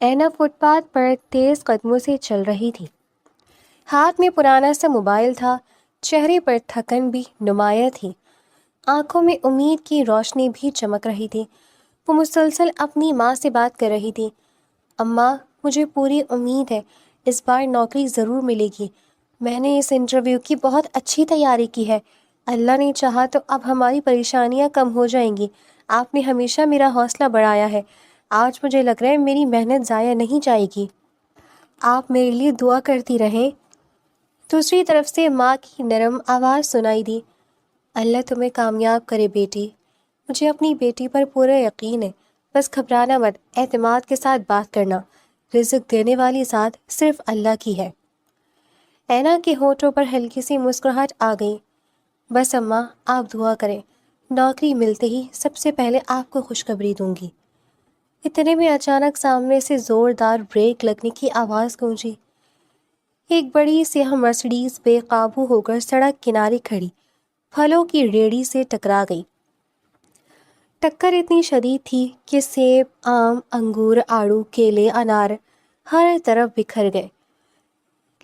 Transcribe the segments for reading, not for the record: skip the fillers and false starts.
اینا fit path پر تیز قدموں سے چل رہی تھی۔ ہاتھ میں پرانا سا موبائل تھا، چہرے پر تھکن بھی نمایاں تھی، آنکھوں میں امید کی روشنی بھی چمک رہی تھی۔ وہ مسلسل اپنی ماں سے بات کر رہی تھی۔ اماں، مجھے پوری امید ہے اس بار نوکری ضرور ملے گی۔ میں نے اس انٹرویو کی بہت اچھی تیاری کی ہے۔ اللہ نے چاہا تو اب ہماری پریشانیاں کم ہو جائیں گی۔ آپ نے ہمیشہ میرا حوصلہ بڑھایا ہے۔ آج مجھے لگ رہا ہے میری محنت ضائع نہیں جائے گی۔ آپ میرے لیے دعا کرتی رہیں۔ دوسری طرف سے ماں کی نرم آواز سنائی دی۔ اللہ تمہیں کامیاب کرے بیٹی۔ مجھے اپنی بیٹی پر پورا یقین ہے۔ بس گھبرانا مت، اعتماد کے ساتھ بات کرنا۔ رزق دینے والی ذات صرف اللہ کی ہے۔ اینا کے ہونٹوں پر ہلکی سی مسکراہٹ آ گئی۔ بس اماں، آپ دعا کریں، نوکری ملتے ہی سب سے پہلے آپ کو خوشخبری دوں گی۔ اتنے میں اچانک سامنے سے زوردار بریک لگنے کی آواز گونجی۔ ایک بڑی سیاہ مرسڈیز بے قابو ہو کر سڑک کنارے کھڑی پھلوں کی ریڑھی سے ٹکرا گئی۔ ٹکر اتنی شدید تھی کہ سیب، آم، انگور، آڑو، کیلے، انار ہر طرف بکھر گئے۔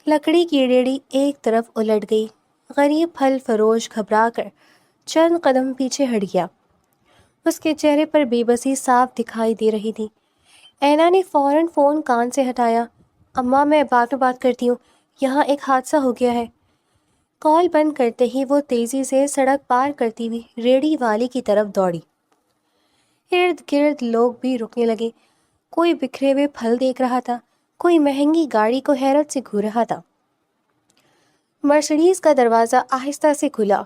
لکڑی کی ریڑھی ایک طرف الٹ گئی۔ غریب پھل فروش گھبرا کر چند قدم پیچھے ہٹ گیا۔ اس کے چہرے پر بے بسی صاف دکھائی دے رہی تھی۔ اینا نے فوراً فون کان سے ہٹایا۔ اماں، میں بعد میں بات کرتی ہوں، یہاں ایک حادثہ ہو گیا ہے۔ کال بند کرتے ہی وہ تیزی سے سڑک پار کرتی ہوئی ریڑھی والی کی طرف دوڑی۔ ارد گرد لوگ بھی رکنے لگے۔ کوئی بکھرے ہوئے پھل دیکھ رہا تھا، کوئی مہنگی گاڑی کو حیرت سے گھور رہا تھا۔ مرسڈیز کا دروازہ آہستہ سے کھلا۔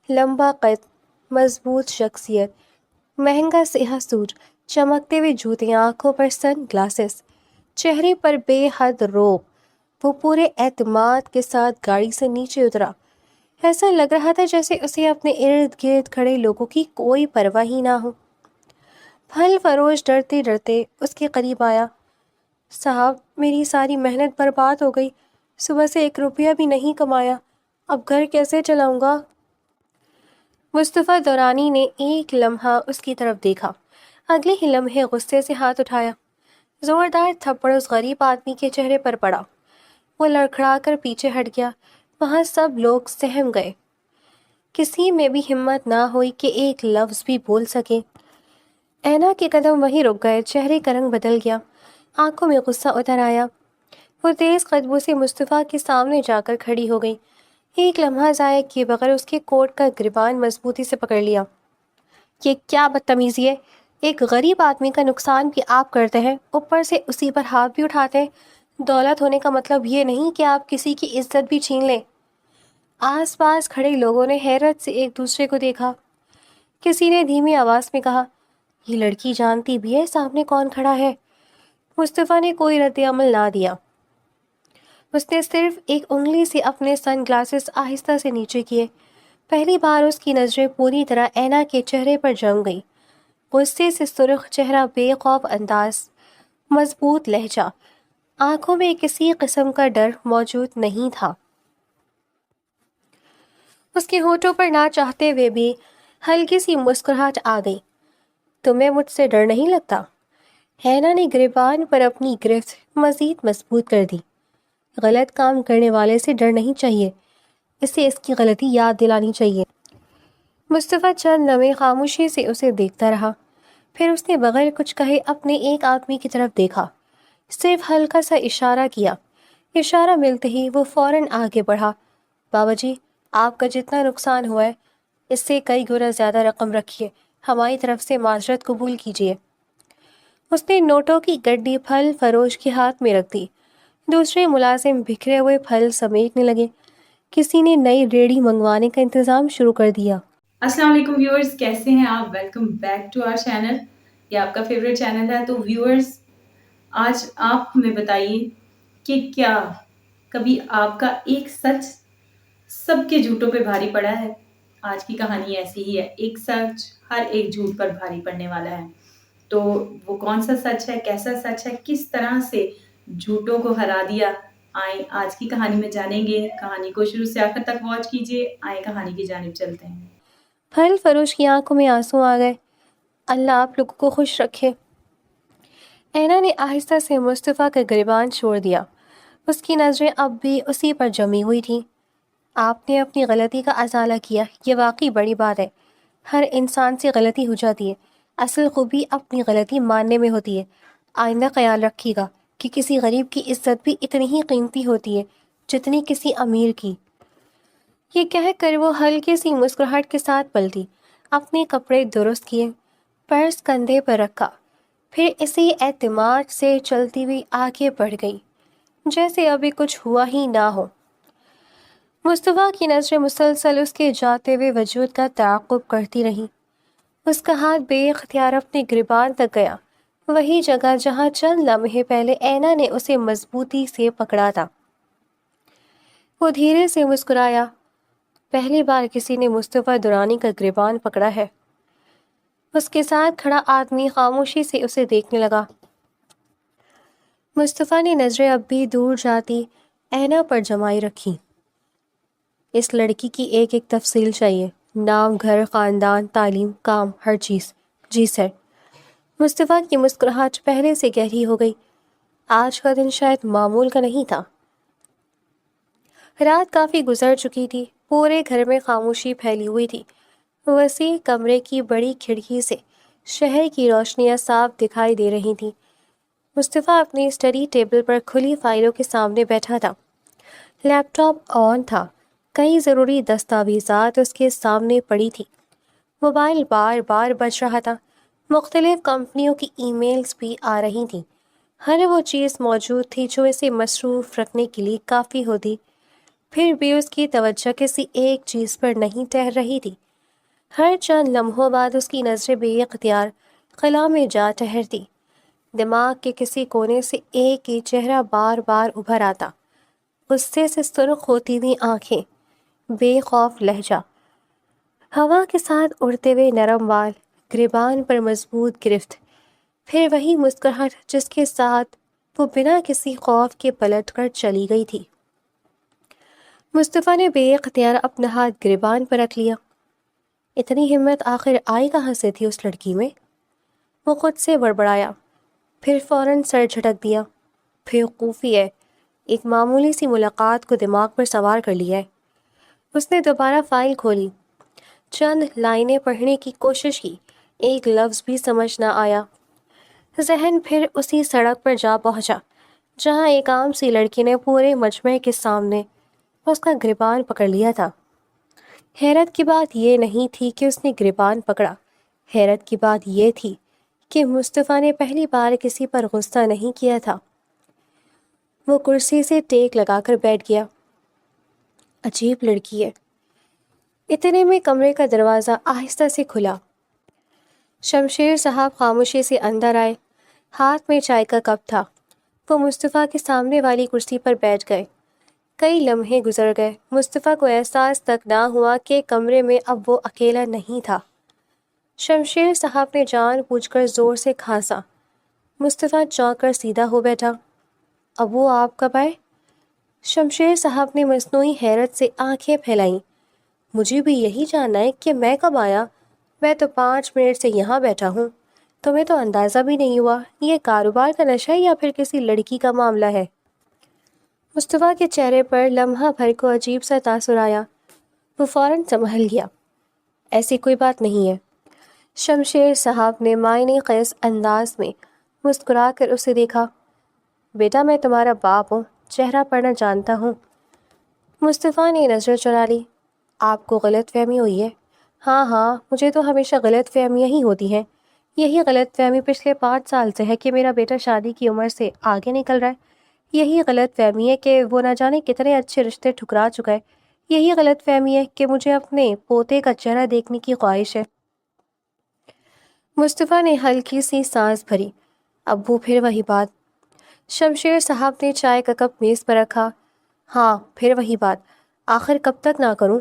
لمبا قد، مضبوط شخصیت، مہنگا سیاہ سوٹ، چمکتے ہوئے جوتے، آنکھوں پر سن گلاسز، چہرے پر بے حد روب، وہ پورے اعتماد کے ساتھ گاڑی سے نیچے اترا۔ ایسا لگ رہا تھا جیسے اسے اپنے ارد گرد کھڑے لوگوں کی کوئی پرواہ ہی نہ ہو۔ پھل فروش ڈرتے ڈرتے اس کے قریب آیا۔ صاحب، میری ساری محنت برباد ہو گئی، صبح سے 1 روپیہ بھی نہیں کمایا، اب گھر کیسے چلاؤں گا؟ مصطفیٰ دورانی نے ایک لمحہ اس کی طرف دیکھا، اگلے ہی لمحے غصے سے ہاتھ اٹھایا۔ زوردار تھپڑ اس غریب آدمی کے چہرے پر پڑا۔ وہ لڑکھڑا کر پیچھے ہٹ گیا۔ وہاں سب لوگ سہم گئے۔ کسی میں بھی ہمت نہ ہوئی کہ ایک لفظ بھی بول سکے۔ اینا کے قدم وہیں رک گئے، چہرے کا رنگ بدل گیا، آنکھوں میں غصہ اتر آیا۔ وہ تیز قدموں سے مصطفیٰ کے سامنے جا کر کھڑی ہو گئی۔ ایک لمحہ ضائع کیے بغیر اس کے کوٹ کا گریبان مضبوطی سے پکڑ لیا۔ یہ کیا بدتمیزی ہے؟ ایک غریب آدمی کا نقصان بھی آپ کرتے ہیں، اوپر سے اسی پر ہاتھ بھی اٹھاتے ہیں۔ دولت ہونے کا مطلب یہ نہیں کہ آپ کسی کی عزت بھی چھین لیں۔ آس پاس کھڑے لوگوں نے حیرت سے ایک دوسرے کو دیکھا۔ کسی نے دھیمی آواز میں کہا، یہ لڑکی جانتی بھی ہے سامنے کون کھڑا ہے؟ مصطفیٰ نے کوئی رد عمل نہ دیا۔ اس نے صرف ایک انگلی سے اپنے سن گلاسز آہستہ سے نیچے کیے۔ پہلی بار اس کی نظریں پوری طرح اینا کے چہرے پر جم گئی۔ غصے سے سرخ چہرہ، بے خوف انداز، مضبوط لہجہ، آنکھوں میں کسی قسم کا ڈر موجود نہیں تھا۔ اس کے ہونٹوں پر نہ چاہتے ہوئے بھی ہلکی سی مسکراہٹ آ گئی۔ تمہیں مجھ سے ڈر نہیں لگتا؟ اینا نے گریبان پر اپنی گرفت مزید مضبوط کر دی۔ غلط کام کرنے والے سے ڈر نہیں چاہیے، اسے اس کی غلطی یاد دلانی چاہیے۔ مصطفیٰ چند لمحے خاموشی سے اسے دیکھتا رہا، پھر اس نے بغیر کچھ کہے اپنے ایک آدمی کی طرف دیکھا، صرف ہلکا سا اشارہ کیا۔ اشارہ ملتے ہی وہ فوراً آگے بڑھا۔ بابا جی، آپ کا جتنا نقصان ہوا ہے اس سے کئی گنا زیادہ رقم رکھیے، ہماری طرف سے معذرت قبول کیجیے۔ اس نے نوٹوں کی گڈی پھل فروش کے ہاتھ میں رکھ دی۔ دوسرے ملازم بکھرے ہوئے پھل سمیٹنے لگے۔ کسی نے نئی ریڑھی منگوانے کا انتظام شروع کر دیا۔ السلام علیکم ویورز، کیسے ہیں آپ؟ Welcome back to our channel. یہ آپ کا فیوریٹ چینل ہے۔ تو ویورز، آج آپ ہمیں بتائیے کہ کیا کبھی آپ کا ایک سچ سب کے جھوٹوں پہ بھاری پڑا ہے؟ آج کی کہانی ایسی ہی ہے، ایک سچ ہر ایک جھوٹ پر بھاری پڑنے والا ہے۔ تو وہ کون سا سچ ہے، کیسا سچ ہے، کس طرح سے جھوٹوں کو ہرا دیا؟ آئیں آج کی کہانی میں جانیں گے۔ کہانی کو شروع سے آخر تک واچ کیجیے۔ آئیں کہانی کی جانب چلتے ہیں۔ پھل فروش کی آنکھوں میں آنسو آ گئے۔ اللہ آپ لوگوں کو خوش رکھے۔ اینا نے آہستہ سے مصطفیٰ کا گریبان چھوڑ دیا۔ اس کی نظریں اب بھی اسی پر جمی ہوئی تھیں۔ آپ نے اپنی غلطی کا ازالہ کیا، یہ واقعی بڑی بات ہے۔ ہر انسان سے غلطی ہو جاتی ہے، اصل خوبی اپنی غلطی ماننے میں ہوتی ہے۔ آئندہ خیال رکھیے گا کہ کسی غریب کی عزت بھی اتنی ہی قیمتی ہوتی ہے جتنی کسی امیر کی۔ یہ کہہ کر وہ ہلکی سی مسکراہٹ کے ساتھ پلٹی، اپنے کپڑے درست کیے، پرس کندھے پر رکھا، پھر اسی اعتماد سے چلتی ہوئی آگے بڑھ گئی جیسے ابھی کچھ ہوا ہی نہ ہو۔ مصطفیٰ کی نظریں مسلسل اس کے جاتے ہوئے وجود کا تعاقب کرتی رہیں۔ اس کا ہاتھ بے اختیار اپنے گریبان تک گیا، وہی جگہ جہاں چند لمحے پہلے اینا نے اسے مضبوطی سے پکڑا تھا۔ وہ دھیرے سے مسکرایا۔ پہلی بار کسی نے مصطفیٰ درانی کا گریبان پکڑا ہے۔ اس کے ساتھ کھڑا آدمی خاموشی سے اسے دیکھنے لگا۔ مصطفیٰ نے نظریں اب بھی دور جاتی اینا پر جمائی رکھی۔ اس لڑکی کی ایک ایک تفصیل چاہیے، نام، گھر، خاندان، تعلیم، کام، ہر چیز۔ جی سر۔ مصطفیٰ کی مسکراہٹ پہلے سے گہری ہو گئی۔ آج کا دن شاید معمول کا نہیں تھا۔ رات کافی گزر چکی تھی، پورے گھر میں خاموشی پھیلی ہوئی تھی۔ وسیع کمرے کی بڑی کھڑکی سے شہر کی روشنیاں صاف دکھائی دے رہی تھیں۔ مصطفیٰ اپنی اسٹڈی ٹیبل پر کھلی فائلوں کے سامنے بیٹھا تھا۔ لیپ ٹاپ آن تھا، کئی ضروری دستاویزات اس کے سامنے پڑی تھی۔ موبائل بار بار بج رہا تھا، مختلف کمپنیوں کی ای میلز بھی آ رہی تھیں۔ ہر وہ چیز موجود تھی جو اسے مصروف رکھنے کے لیے کافی ہوتی، پھر بھی اس کی توجہ کسی ایک چیز پر نہیں ٹہر رہی تھی۔ ہر چند لمحوں بعد اس کی نظریں بے اختیار خلا میں جا ٹھہرتی۔ دماغ کے کسی کونے سے ایک ہی چہرہ بار بار ابھر آتا، غصے سے سرخ ہوتی ہوئی آنکھیں، بے خوف لہجہ، ہوا کے ساتھ اڑتے ہوئے نرم بال، گریبان پر مضبوط گرفت، پھر وہی مسکراہٹ جس کے ساتھ وہ بنا کسی خوف کے پلٹ کر چلی گئی تھی۔ مصطفیٰ نے بے اختیار اپنا ہاتھ گریبان پر رکھ لیا۔ اتنی ہمت آخر آئی کہاں سے تھی اس لڑکی میں؟ وہ خود سے بڑبڑایا، پھر فوراً سر جھٹک دیا۔ بیوقوفی ہے، ایک معمولی سی ملاقات کو دماغ پر سوار کر لیا ہے۔ اس نے دوبارہ فائل کھولی، چند لائنیں پڑھنے کی کوشش کی، ایک لفظ بھی سمجھ نہ آیا۔ ذہن پھر اسی سڑک پر جا پہنچا جہاں ایک عام سی لڑکی نے پورے مجمع کے سامنے اس کا گریبان پکڑ لیا تھا۔ حیرت کی بات یہ نہیں تھی کہ اس نے گریبان پکڑا، حیرت کی بات یہ تھی کہ مصطفیٰ نے پہلی بار کسی پر غصہ نہیں کیا تھا۔ وہ کرسی سے ٹیک لگا کر بیٹھ گیا۔ عجیب لڑکی ہے۔ اتنے میں کمرے کا دروازہ آہستہ سے کھلا۔ شمشیر صاحب خاموشی سے اندر آئے، ہاتھ میں چائے کا کپ تھا۔ وہ مصطفیٰ کے سامنے والی کرسی پر بیٹھ گئے۔ کئی لمحے گزر گئے، مصطفیٰ کو احساس تک نہ ہوا کہ کمرے میں اب وہ اکیلا نہیں تھا۔ شمشیر صاحب نے جان بوجھ کر زور سے کھانسا۔ مصطفیٰ چونک کر سیدھا ہو بیٹھا۔ ابو آپ کب آئے؟ شمشیر صاحب نے مصنوعی حیرت سے آنکھیں پھیلائیں۔ مجھے بھی یہی جاننا ہے کہ میں کب آیا؟ میں تو 5 منٹ سے یہاں بیٹھا ہوں، تمہیں تو اندازہ بھی نہیں ہوا۔ یہ کاروبار کا نشہ ہے یا پھر کسی لڑکی کا معاملہ ہے؟ مصطفیٰ کے چہرے پر لمحہ بھر کو عجیب سا تاثر آیا۔ وہ فوراً سنبھل گیا۔ ایسی کوئی بات نہیں ہے۔ شمشیر صاحب نے معنی خیز انداز میں مسکرا کر اسے دیکھا۔ بیٹا میں تمہارا باپ ہوں، چہرہ پڑھنا جانتا ہوں۔ مصطفیٰ نے نظر چرا لی۔ آپ کو غلط فہمی ہوئی ہے۔ ہاں، مجھے تو ہمیشہ غلط فہمیاں ہی ہوتی ہیں۔ یہی غلط فہمی پچھلے 5 سال سے ہے کہ میرا بیٹا شادی کی عمر سے آگے نکل رہا ہے۔ یہی غلط فہمی ہے کہ وہ نہ جانے کتنے اچھے رشتے ٹھکرا چکا ہے۔ یہی غلط فہمی ہے کہ مجھے اپنے پوتے کا چہرہ دیکھنے کی خواہش ہے۔ مصطفیٰ نے ہلکی سی سانس بھری۔ ابو پھر وہی بات؟ شمشیر صاحب نے چائے کا کپ میز پر رکھا۔ ہاں، پھر وہی بات، آخر کب تک نہ کروں؟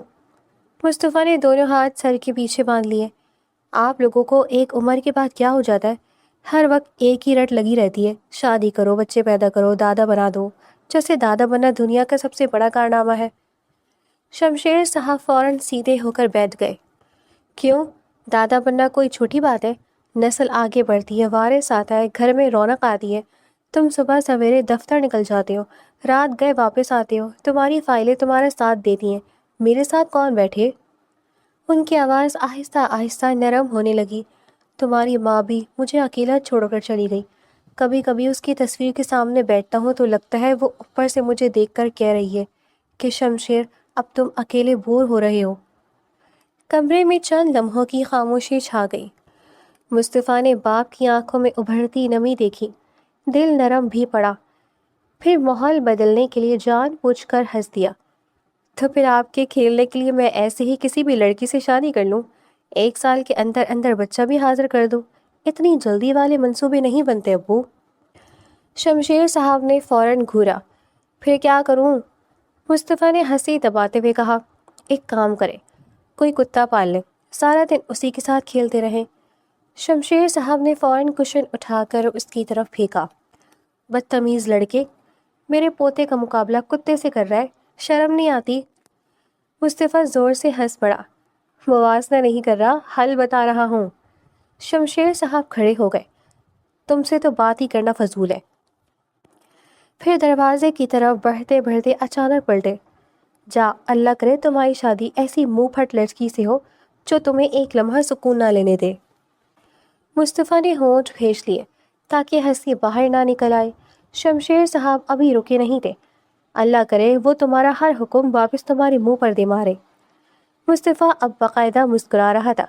مصطفیٰ نے دونوں ہاتھ سر کے پیچھے باندھ لیے۔ آپ لوگوں کو ایک عمر کے بعد کیا ہو جاتا ہے؟ ہر وقت ایک ہی رٹ لگی رہتی ہے، شادی کرو، بچے پیدا کرو، دادا بنا دو، جیسے دادا بننا دنیا کا سب سے بڑا کارنامہ ہے۔ شمشیر صاحب فوراً سیدھے ہو کر بیٹھ گئے۔ کیوں؟ دادا بننا کوئی چھوٹی بات ہے؟ نسل آگے بڑھتی ہے، وارث آتا ہے، گھر میں رونق آتی ہے۔ تم صبح سویرے دفتر نکل جاتے ہو، رات گئے واپس آتے ہو، تمہاری فائلیں تمہارا ساتھ دیتی ہیں، میرے ساتھ کون بیٹھے؟ ان کی آواز آہستہ آہستہ نرم ہونے لگی۔ تمہاری ماں بھی مجھے اکیلا چھوڑ کر چلی گئی۔ کبھی کبھی اس کی تصویر کے سامنے بیٹھتا ہوں تو لگتا ہے وہ اوپر سے مجھے دیکھ کر کہہ رہی ہے کہ شمشیر اب تم اکیلے بور ہو رہے ہو۔ کمرے میں چند لمحوں کی خاموشی چھا گئی۔ مصطفیٰ نے باپ کی آنکھوں میں ابھرتی نمی دیکھی، دل نرم بھی پڑا، پھر ماحول بدلنے کے لیے جان بوجھ کر ہنس دیا۔ تو پھر آپ کے کھیلنے کے لیے میں ایسے ہی کسی بھی لڑکی سے شادی کر لوں، 1 سال کے اندر اندر بچہ بھی حاضر کر دوں؟ اتنی جلدی والے منصوبے نہیں بنتے ابو۔ شمشیر صاحب نے فوراً گھورا۔ پھر کیا کروں؟ مصطفیٰ نے ہنسی دباتے ہوئے کہا، ایک کام کرے، کوئی کتا پال لیں، سارا دن اسی کے ساتھ کھیلتے رہیں۔ شمشیر صاحب نے فوراً کشن اٹھا کر اس کی طرف پھینکا۔ بدتمیز لڑکے، میرے پوتے کا مقابلہ کتے سے کر رہا ہے، شرم نہیں آتی؟ مصطفیٰ زور سے ہنس پڑا۔ موازنہ نہیں کر رہا، حل بتا رہا ہوں۔ شمشیر صاحب کھڑے ہو گئے۔ تم سے تو بات ہی کرنا فضول ہے۔ پھر دروازے کی طرف بڑھتے بڑھتے اچانک پلٹے۔ جا، اللہ کرے تمہاری شادی ایسی منہ پھٹ لڑکی سے ہو جو تمہیں ایک لمحہ سکون نہ لینے دے۔ مصطفیٰ نے ہونٹ بھیج لیے تاکہ ہنسی باہر نہ نکل آئے۔ شمشیر صاحب ابھی رکے نہیں تھے۔ اللہ کرے وہ تمہارا ہر حکم واپس تمہارے منہ پر دے مارے۔ مصطفیٰ اب باقاعدہ مسکرا رہا تھا۔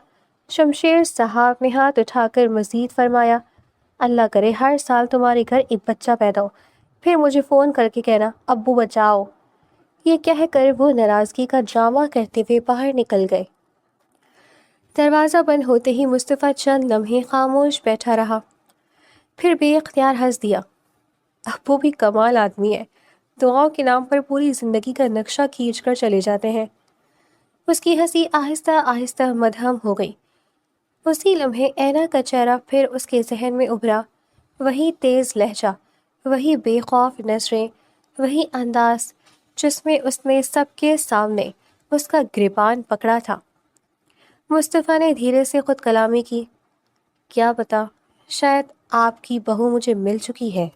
شمشیر صاحب نے ہاتھ اٹھا کر مزید فرمایا، اللہ کرے ہر سال تمہارے گھر ایک بچہ پیدا ہو، پھر مجھے فون کر کے کہنا ابو بچاؤ۔ یہ کہہ کر وہ ناراضگی کا ڈرامہ کرتے ہوئے باہر نکل گئے۔ دروازہ بند ہوتے ہی مصطفیٰ چند لمحے خاموش بیٹھا رہا، پھر بے اختیار ہنس دیا۔ ابو بھی کمال آدمی ہے، دعاؤں کے نام پر پوری زندگی کا نقشہ کھینچ کر چلے جاتے ہیں۔ اس کی ہنسی آہستہ آہستہ مدھم ہو گئی۔ اسی لمحے اینا کا چہرہ پھر اس کے ذہن میں ابھرا، وہی تیز لہجہ، وہی بے خوف نظریں، وہی انداز جس میں اس نے سب کے سامنے اس کا گریبان پکڑا تھا۔ مصطفیٰ نے دھیرے سے خود کلامی کی، کیا پتا، شاید آپ کی بہو مجھے مل چکی ہے۔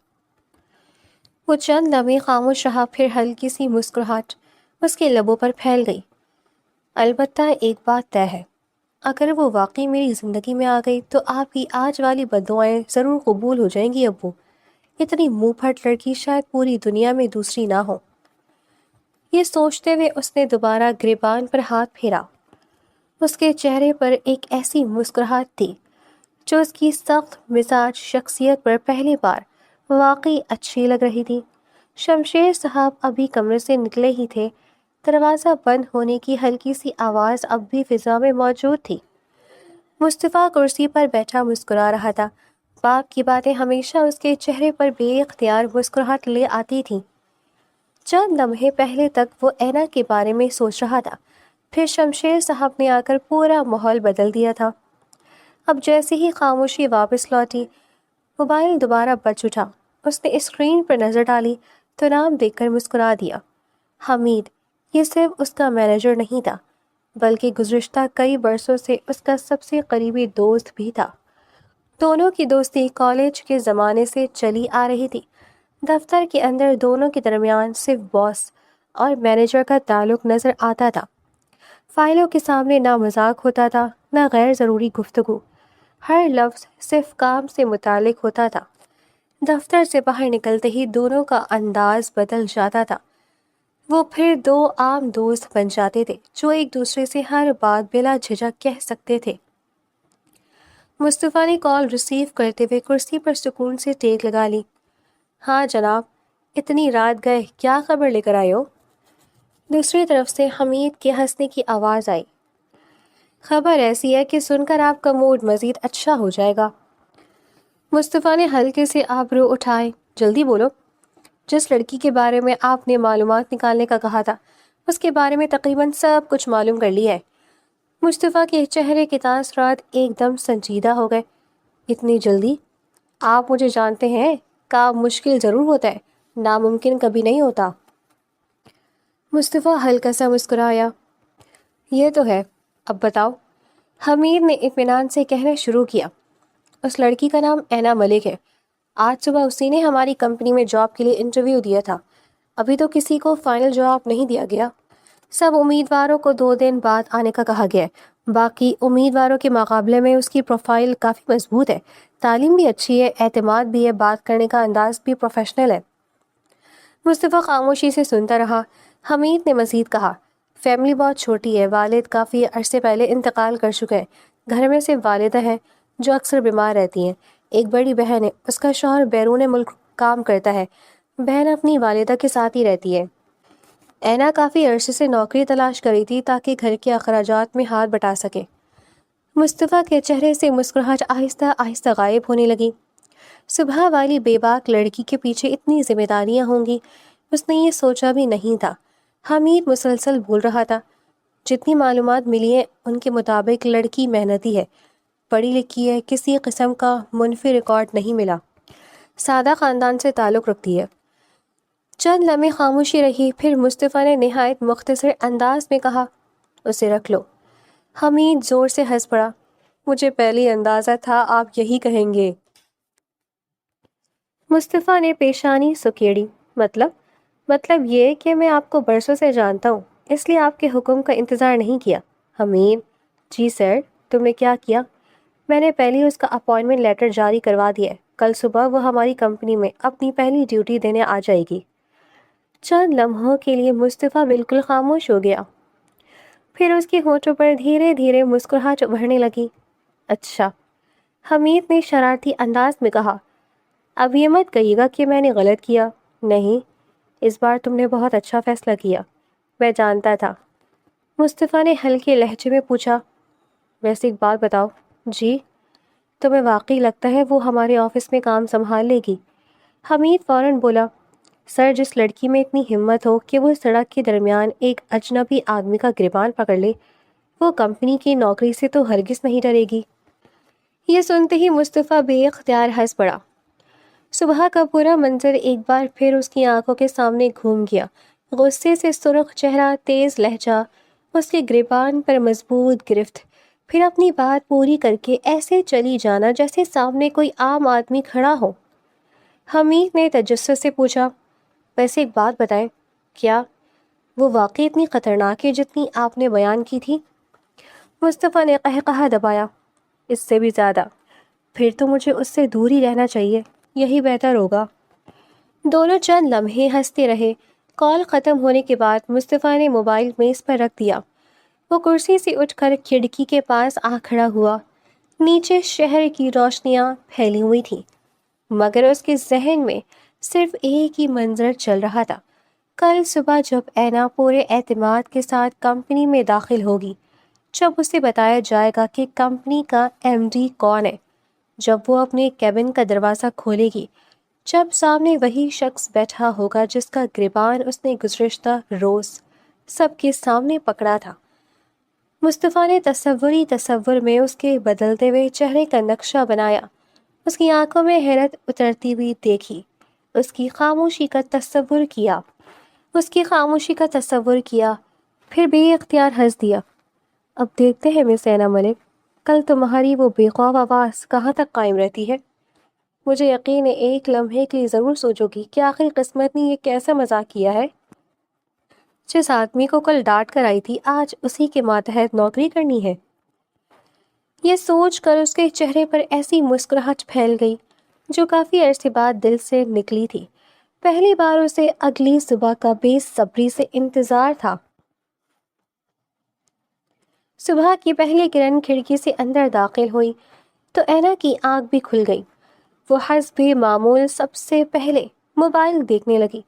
وہ چند لمحے خاموش رہا، پھر ہلکی سی مسکراہٹ اس کے لبوں پر پھیل گئی۔ البتہ ایک بات طے ہے، اگر وہ واقعی میری زندگی میں آ گئی تو آپ کی آج والی بددعائیں ضرور قبول ہو جائیں گی ابو۔ اتنی منہ پھٹ لڑکی شاید پوری دنیا میں دوسری نہ ہو۔ یہ سوچتے ہوئے اس نے دوبارہ گریبان پر ہاتھ پھیرا۔ اس کے چہرے پر ایک ایسی مسکراہٹ تھی جو اس کی سخت مزاج شخصیت پر پہلی بار واقعی اچھی لگ رہی تھی۔ شمشیر صاحب ابھی کمرے سے نکلے ہی تھے، دروازہ بند ہونے کی ہلکی سی آواز اب بھی فضا میں موجود تھی۔ مصطفیٰ کرسی پر بیٹھا مسکرا رہا تھا۔ باپ کی باتیں ہمیشہ اس کے چہرے پر بے اختیار مسکراہٹ لے آتی تھیں۔ چند لمحے پہلے تک وہ اینا کے بارے میں سوچ رہا تھا، پھر شمشیر صاحب نے آ کر پورا ماحول بدل دیا تھا۔ اب جیسے ہی خاموشی واپس لوٹی، موبائل دوبارہ بج اٹھا۔ اس نے اسکرین پر نظر ڈالی تو نام دیکھ کر مسکرا دیا، حمید۔ یہ صرف اس کا مینیجر نہیں تھا بلکہ گزشتہ کئی برسوں سے اس کا سب سے قریبی دوست بھی تھا۔ دونوں کی دوستی کالج کے زمانے سے چلی آ رہی تھی۔ دفتر کے اندر دونوں کے درمیان صرف باس اور مینیجر کا تعلق نظر آتا تھا۔ فائلوں کے سامنے نہ مذاق ہوتا تھا نہ غیر ضروری گفتگو، ہر لفظ صرف کام سے متعلق ہوتا تھا۔ دفتر سے باہر نکلتے ہی دونوں کا انداز بدل جاتا تھا۔ وہ پھر دو عام دوست بن جاتے تھے جو ایک دوسرے سے ہر بات بلا جھجک کہہ سکتے تھے۔ مصطفیٰ نے کال ریسیو کرتے ہوئے کرسی پر سکون سے ٹیک لگا لی۔ ہاں جناب، اتنی رات گئے، کیا خبر لے کر آئے ہو؟ دوسری طرف سے حمید کے ہنسنے کی آواز آئی۔ خبر ایسی ہے کہ سن کر آپ کا موڈ مزید اچھا ہو جائے گا۔ مصطفیٰ نے ہلکے سے آبرو اٹھائے۔ جلدی بولو۔ جس لڑکی کے بارے میں آپ نے معلومات نکالنے کا کہا تھا اس کے بارے میں تقریباً سب کچھ معلوم کر لیا ہے۔ مصطفیٰ کے چہرے کے تاثرات ایک دم سنجیدہ ہو گئے۔ اتنی جلدی؟ آپ مجھے جانتے ہیں، کام مشکل ضرور ہوتا ہے، ناممکن کبھی نہیں ہوتا۔ مصطفیٰ ہلکا سا مسکرایا۔ یہ تو ہے، اب بتاؤ۔ حمید نے اطمینان سے کہنا شروع کیا۔ اس لڑکی کا نام اینا ملک ہے. آج صبح اسی نے ہماری کمپنی میں جاب کے لیے انٹرویو دیا تھا. ابھی تو کسی کو فائنل جواب نہیں دیا گیا. سب امیدواروں کو 2 دن بعد آنے کا کہا گیا ہے. باقی امیدواروں کے مقابلے میں اس کی پروفائل کافی مضبوط ہے. تعلیم بھی اچھی ہے، اعتماد بھی ہے، بات کرنے کا انداز بھی پروفیشنل ہے. مصطفیٰ خاموشی سے سنتا رہا. حمید نے مزید کہا، فیملی بہت چھوٹی ہے، والد کافی عرصے پہلے انتقال کر چکے ہیں. گھر میں صرف والدہ ہیں جو اکثر بیمار رہتی ہیں. ایک بڑی بہن ہے، اس کا شوہر بیرون ملک کام کرتا ہے. بہن اپنی والدہ کے ساتھ ہی رہتی ہے. اینا کافی عرصے سے نوکری تلاش کری تھی تاکہ گھر کے اخراجات میں ہاتھ بٹا سکے. مصطفیٰ کے چہرے سے مسکراہٹ آہستہ آہستہ غائب ہونے لگی. صبح والی بے باک لڑکی کے پیچھے اتنی ذمہ داریاں ہوں گی، اس نے یہ سوچا بھی نہیں تھا. حمید مسلسل بول رہا تھا، جتنی معلومات ملی ہیں ان کے مطابق لڑکی محنتی ہے، پڑھی لکھی ہے، کسی قسم کا منفی ریکارڈ نہیں ملا، سادہ خاندان سے تعلق رکھتی ہے. چند لمحے خاموشی رہی، پھر مصطفیٰ نے نہایت مختصر انداز میں کہا، اسے رکھ لو. حمید زور سے ہنس پڑا. مجھے پہلے اندازہ تھا آپ یہی کہیں گے. مصطفیٰ نے پیشانی سکیڑی. مطلب یہ کہ میں آپ کو برسوں سے جانتا ہوں، اس لیے آپ کے حکم کا انتظار نہیں کیا. حمید، جی سر. تم نے کیا کیا؟ میں نے پہلے اس کا اپائنٹمنٹ لیٹر جاری کروا دیا ہے. کل صبح وہ ہماری کمپنی میں اپنی پہلی ڈیوٹی دینے آ جائے گی. چند لمحوں کے لیے مصطفیٰ بالکل خاموش ہو گیا. پھر اس کے ہونٹوں پر دھیرے دھیرے مسکراہٹ ابھرنے لگی. اچھا. حمید نے شرارتی انداز میں کہا، اب یہ مت کہیے گا کہ میں نے غلط کیا. نہیں، اس بار تم نے بہت اچھا فیصلہ کیا. میں جانتا تھا. مصطفیٰ نے ہلکے لہجے میں پوچھا، ویسے ایک بات بتاؤ. جی؟ تمہیں واقعی لگتا ہے وہ ہمارے آفس میں کام سنبھال لے گی؟ حمید فوراً بولا، سر، جس لڑکی میں اتنی ہمت ہو کہ وہ سڑک کے درمیان ایک اجنبی آدمی کا گریبان پکڑ لے، وہ کمپنی کی نوکری سے تو ہرگز نہیں ڈرے گی. یہ سنتے ہی مصطفیٰ بے اختیار ہنس پڑا. صبح کا پورا منظر ایک بار پھر اس کی آنکھوں کے سامنے گھوم گیا. غصے سے سرخ چہرہ، تیز لہجہ، اس کے گریبان پر مضبوط گرفت، پھر اپنی بات پوری کر کے ایسے چلی جانا جیسے سامنے کوئی عام آدمی کھڑا ہو. حمید نے تجسس سے پوچھا، ویسے ایک بات بتائیں، کیا وہ واقعی اتنی خطرناک ہے جتنی آپ نے بیان کی تھی؟ مصطفیٰ نے قہقہہ دبایا، اس سے بھی زیادہ. پھر تو مجھے اس سے دور ہی رہنا چاہیے، یہی بہتر ہوگا. دونوں چند لمحے ہنستے رہے. کال ختم ہونے کے بعد مصطفیٰ نے موبائل میز پر رکھ دیا. وہ کرسی سے اٹھ کر کھڑکی کے پاس آ کھڑا ہوا. نیچے شہر کی روشنیاں پھیلی ہوئی تھیں، مگر اس کے ذہن میں صرف ایک ہی منظر چل رہا تھا. کل صبح جب اینا پورے اعتماد کے ساتھ کمپنی میں داخل ہوگی، جب اسے بتایا جائے گا کہ کمپنی کا ایم ڈی کون ہے، جب وہ اپنے کیبن کا دروازہ کھولے گی، جب سامنے وہی شخص بیٹھا ہوگا جس کا گریبان اس نے گزشتہ روز سب کے سامنے پکڑا تھا. مصطفیٰ نے تصور میں اس کے بدلتے ہوئے چہرے کا نقشہ بنایا. اس کی آنکھوں میں حیرت اترتی ہوئی دیکھی. اس کی خاموشی کا تصور کیا، پھر بے اختیار ہنس دیا. اب دیکھتے ہیں مس اینا ملک، کل تمہاری وہ بے خوف آواز کہاں تک قائم رہتی ہے. مجھے یقین ہے ایک لمحے کے لیے ضرور سوچو گی کہ آخر قسمت نے یہ کیسا مذاق کیا ہے. جس آدمی کو کل ڈانٹ کر آئی تھی، آج اسی کے ماتحت نوکری کرنی ہے. یہ سوچ کر اس کے چہرے پر ایسی مسکراہٹ پھیل گئی جو کافی عرصے بعد دل سے نکلی تھی. پہلی بار اسے اگلی صبح کا بے صبری سے انتظار تھا. صبح کی پہلی کرن کھڑکی سے اندر داخل ہوئی تو اینا کی آنکھ بھی کھل گئی. وہ حسب معمول سب سے پہلے موبائل دیکھنے لگی.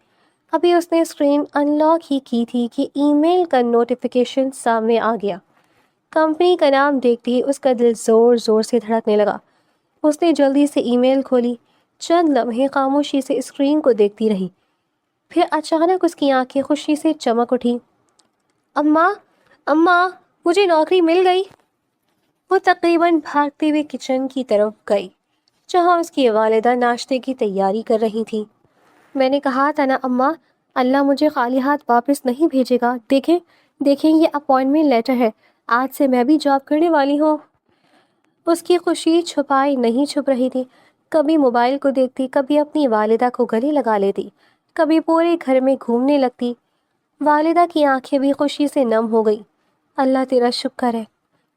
ابھی اس نے اسکرین ان لاک ہی کی تھی کہ ای میل کا نوٹیفیکیشن سامنے آ گیا. کمپنی کا نام دیکھتے ہی اس کا دل زور زور سے دھڑکنے لگا. اس نے جلدی سے ای میل کھولی. چند لمحے خاموشی سے اسکرین کو دیکھتی رہی، پھر اچانک اس کی آنکھیں خوشی سے چمک اٹھی. اماں، مجھے نوکری مل گئی. وہ تقریباً بھاگتے ہوئے کچن کی طرف گئی جہاں اس کی والدہ ناشتے کی تیاری کر رہی تھی. میں نے کہا تھا نا اماں، اللہ مجھے خالی ہاتھ واپس نہیں بھیجے گا. دیکھیں یہ اپائنٹمنٹ لیٹر ہے، آج سے میں بھی جاب کرنے والی ہوں. اس کی خوشی چھپائی نہیں چھپ رہی تھی. کبھی موبائل کو دیکھتی، کبھی اپنی والدہ کو گلے لگا لیتی، کبھی پورے گھر میں گھومنے لگتی. والدہ کی آنکھیں بھی خوشی سے نم ہو گئی. اللہ تیرا شکر ہے،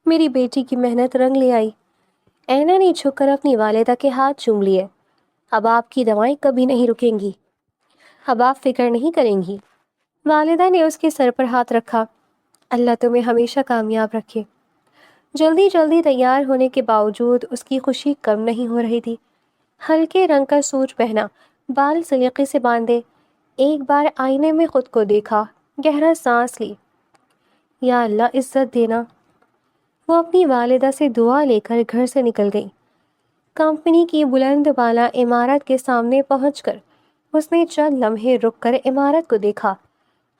میری بیٹی کی محنت رنگ لے آئی. اینا نے جھک کر اپنی والدہ کے ہاتھ چوم لیے. اب آپ کی دوائیں کبھی نہیں رکیں گی، اب آپ فکر نہیں کریں گی. والدہ نے اس کے سر پر ہاتھ رکھا. اللہ تمہیں ہمیشہ کامیاب رکھے. جلدی جلدی تیار ہونے کے باوجود اس کی خوشی کم نہیں ہو رہی تھی. ہلکے رنگ کا سوٹ پہنا، بال سلیقے سے باندھے، ایک بار آئینے میں خود کو دیکھا، گہرا سانس لی. یا اللہ عزت دینا. وہ اپنی والدہ سے دعا لے کر گھر سے نکل گئی. کمپنی کی بلند بالا عمارت کے سامنے پہنچ کر اس نے چند لمحے رک کر عمارت کو دیکھا.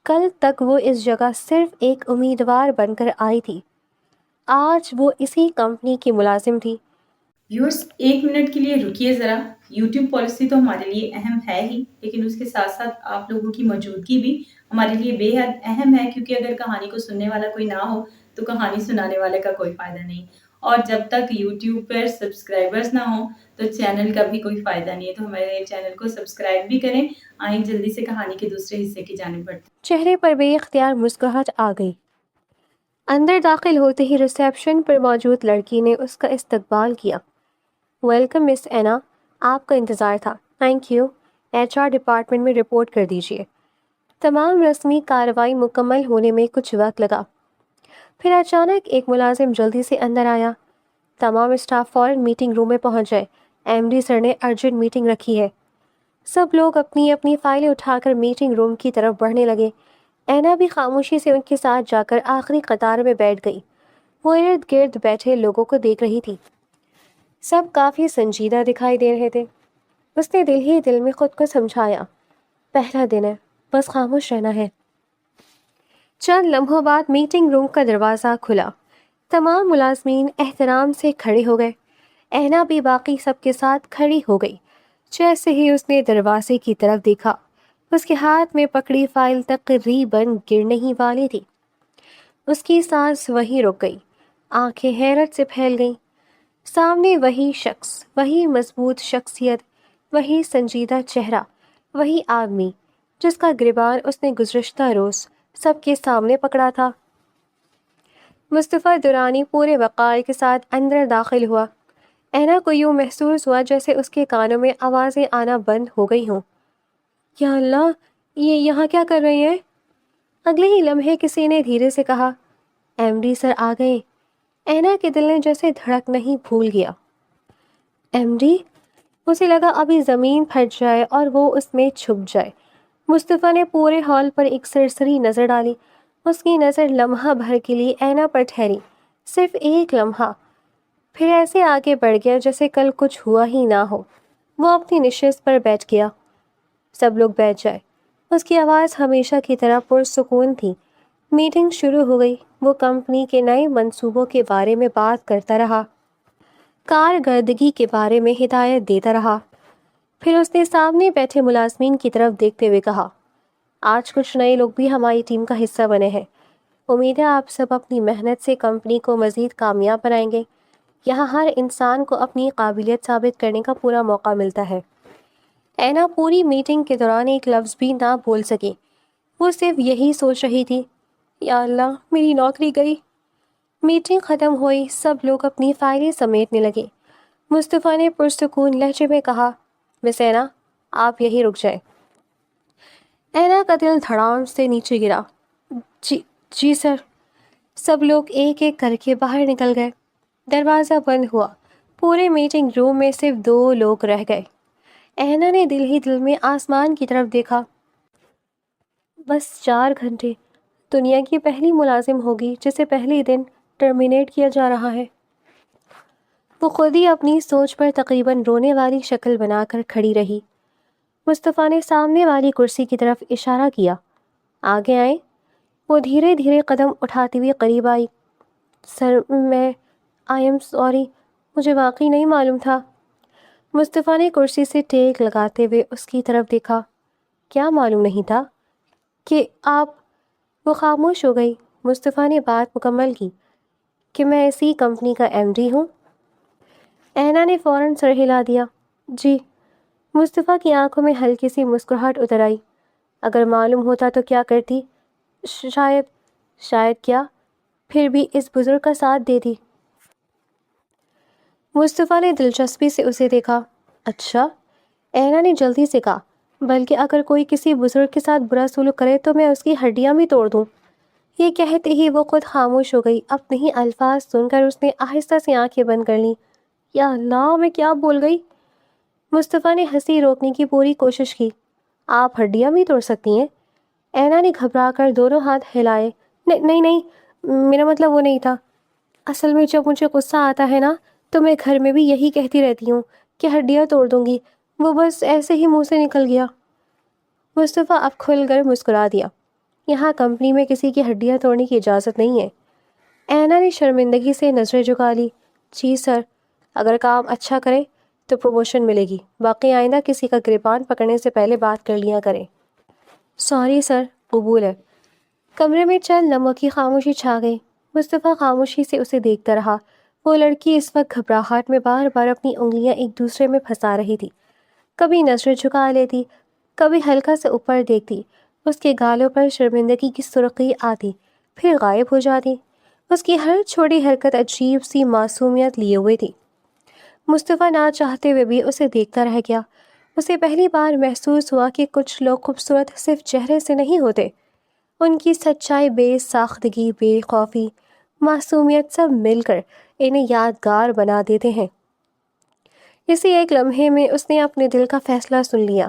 کل تک وہ اس جگہ صرف ایک امیدوار بن کر آئی تھی، آج وہ اسی کمپنی کی ملازم تھی. ویورز 1 منٹ کے لیے رکیے ذرا. یوٹیوب پالیسی تو ہمارے لیے اہم ہے ہی، لیکن اس کے ساتھ ساتھ آپ لوگوں کی موجودگی بھی ہمارے لیے بے حد اہم ہے، کیونکہ اگر کہانی کو سننے والا کوئی نہ ہو تو کہانی سنانے والے کا کوئی فائدہ نہیں. اور جب تک یوٹیوب پر سبسکرائبرز نہ ہوں تو چینل کا بھی کوئی فائدہ نہیں ہے. تو ہمارے چینل کو سبسکرائب بھی کریں. آئیں جلدی سے کہانی کے دوسرے حصے کی جانب بڑھتے ہیں. چہرے پر بے اختیار مسکراہٹ آ گئی. اندر داخل ہوتے ہی ریسیپشن پر موجود لڑکی نے اس کا استقبال کیا. ویلکم مس اینا، آپ کا انتظار تھا. Thank you. HR ڈپارٹمنٹ میں رپورٹ کر دیجیے. تمام رسمی کارروائی مکمل ہونے میں کچھ وقت لگا. پھر اچانک ایک ملازم جلدی سے اندر آیا. تمام اسٹاف فوراً میٹنگ روم میں پہنچ جائے، MD سر نے ارجنٹ میٹنگ رکھی ہے. سب لوگ اپنی اپنی فائلیں اٹھا کر میٹنگ روم کی طرف بڑھنے لگے. اینا بھی خاموشی سے ان کے ساتھ جا کر آخری قطار میں بیٹھ گئی. وہ ارد گرد بیٹھے لوگوں کو دیکھ رہی تھی. سب کافی سنجیدہ دکھائی دے رہے تھے. اس نے دل ہی دل میں خود کو سمجھایا، پہلا دن ہے، بس خاموش رہنا ہے. چند لمحوں بعد میٹنگ روم کا دروازہ کھلا. تمام ملازمین احترام سے کھڑے ہو گئے. اینا بھی باقی سب کے ساتھ کھڑی ہو گئی. جیسے ہی اس نے دروازے کی طرف دیکھا، اس کے ہاتھ میں پکڑی فائل تقریباً گرنے ہی والی تھی. اس کی سانس وہیں رک گئی، آنکھیں حیرت سے پھیل گئیں. سامنے وہی شخص، وہی مضبوط شخصیت، وہی سنجیدہ چہرہ، وہی آدمی جس کا گریبان اس نے گزشتہ روز سب کے سامنے پکڑا تھا. مصطفیٰ درانی پورے وقار کے ساتھ اندر داخل ہوا. اینا کو یوں محسوس ہوا جیسے اس کے کانوں میں آوازیں آنا بند ہو گئی ہوں. یا اللہ، یہ یہاں کیا کر رہے ہیں؟ اگلے ہی لمحے کسی نے دھیرے سے کہا، MD سر آ گئے. اینا کے دل نے جیسے دھڑک نہیں بھول گیا. MD؟ اسے لگا ابھی زمین پھٹ جائے اور وہ اس میں چھپ جائے. مصطفیٰ نے پورے ہال پر ایک سرسری نظر ڈالی. اس کی نظر لمحہ بھر کے لیے اینا پر ٹھہری، صرف ایک لمحہ. پھر ایسے آگے بڑھ گیا جیسے کل کچھ ہوا ہی نہ ہو. وہ اپنی نشست پر بیٹھ گیا. سب لوگ بیٹھ جائے. اس کی آواز ہمیشہ کی طرح پرسکون تھی. میٹنگ شروع ہو گئی. وہ کمپنی کے نئے منصوبوں کے بارے میں بات کرتا رہا، کارکردگی کے بارے میں ہدایت دیتا رہا. پھر اس نے سامنے بیٹھے ملازمین کی طرف دیکھتے ہوئے کہا، آج کچھ نئے لوگ بھی ہماری ٹیم کا حصہ بنے ہیں. امید ہے آپ سب اپنی محنت سے کمپنی کو مزید کامیاب بنائیں گے. یہاں ہر انسان کو اپنی قابلیت ثابت کرنے کا پورا موقع ملتا ہے. اینا پوری میٹنگ کے دوران ایک لفظ بھی نہ بول سکی. وہ صرف یہی سوچ رہی تھی، یا اللہ میری نوکری گئی. میٹنگ ختم ہوئی. سب لوگ اپنی فائلیں سمیٹنے لگے. مصطفیٰ نے پرسکون لہجے میں کہا، مس اینا آپ یہی رک جائیں. اینا کا دل دھڑام سے نیچے گرا. جی سر. سب لوگ ایک ایک کر کے باہر نکل گئے. دروازہ بند ہوا. پورے میٹنگ روم میں صرف 2 لوگ رہ گئے. اینا نے دل ہی دل میں آسمان کی طرف دیکھا. بس 4 گھنٹے. دنیا کی پہلی ملازم ہوگی جسے پہلے دن ٹرمینیٹ کیا جا رہا ہے. وہ خود ہی اپنی سوچ پر تقریباً رونے والی شکل بنا کر کھڑی رہی. مصطفیٰ نے سامنے والی کرسی کی طرف اشارہ کیا، آگے آئیں. وہ دھیرے دھیرے قدم اٹھاتی ہوئی قریب آئی. سر میں آئی ایم سوری، مجھے واقعی نہیں معلوم تھا. مصطفیٰ نے کرسی سے ٹیک لگاتے ہوئے اس کی طرف دیکھا. کیا معلوم نہیں تھا؟ کہ آپ. وہ خاموش ہو گئی. مصطفیٰ نے بات مکمل کی، کہ میں اسی کمپنی کا MD ہوں. اینا نے فوراً سر ہلا دیا۔ جی۔ مصطفیٰ کی آنکھوں میں ہلکی سی مسکراہٹ اتر آئی۔ اگر معلوم ہوتا تو کیا کرتی؟ شاید کیا؟ پھر بھی اس بزرگ کا ساتھ دیتی۔ مصطفیٰ نے دلچسپی سے اسے دیکھا۔ اچھا؟ اینا نے جلدی سے کہا۔ بلکہ اگر کوئی کسی بزرگ کے ساتھ برا سلوک کرے تو میں اس کی ہڈیاں بھی توڑ دوں۔ یہ کہتے ہی وہ خود خاموش ہو گئی۔ اپنے ہی الفاظ سن کر اس نے آہستہ سے آنکھیں بند کر لیں۔ یا اللہ، میں کیا بول گئی؟ مصطفیٰ نے ہنسی روکنے کی پوری کوشش کی۔ آپ ہڈیاں بھی توڑ سکتی ہیں؟ اینا نے گھبرا کر دونوں ہاتھ ہلائے۔ نہیں نہیں، میرا مطلب وہ نہیں تھا۔ اصل میں جب مجھے غصہ آتا ہے نا تو میں گھر میں بھی یہی کہتی رہتی ہوں کہ ہڈیاں توڑ دوں گی۔ وہ بس ایسے ہی منہ سے نکل گیا۔ مصطفیٰ اب کھل کر مسکرا دیا۔ یہاں کمپنی میں کسی کی ہڈیاں توڑنے کی اجازت نہیں ہے۔ اینا نے شرمندگی سے نظریں جھکا لی۔ جی سر، اگر کام اچھا کرے تو پروموشن ملے گی، باقی آئندہ کسی کا گریبان پکڑنے سے پہلے بات کر لیا کریں۔ سوری سر، قبول ہے۔ کمرے میں چند لمحوں کی خاموشی چھا گئی۔ مصطفیٰ خاموشی سے اسے دیکھتا رہا۔ وہ لڑکی اس وقت گھبراہٹ میں بار بار اپنی انگلیاں ایک دوسرے میں پھنسا رہی تھی۔ کبھی نظریں جھکا لیتی، کبھی ہلکا سے اوپر دیکھتی۔ اس کے گالوں پر شرمندگی کی سرخی آتی، پھر غائب ہو جاتی۔ اس کی ہر چھوٹی حرکت عجیب سی معصومیت لیے ہوئے تھی۔ مصطفیٰ نہ چاہتے ہوئے بھی اسے دیکھتا رہ گیا۔ اسے پہلی بار محسوس ہوا کہ کچھ لوگ خوبصورت صرف چہرے سے نہیں ہوتے، ان کی سچائی، بے ساختگی، بے خوفی، معصومیت سب مل کر انہیں یادگار بنا دیتے ہیں۔ اسی ایک لمحے میں اس نے اپنے دل کا فیصلہ سن لیا۔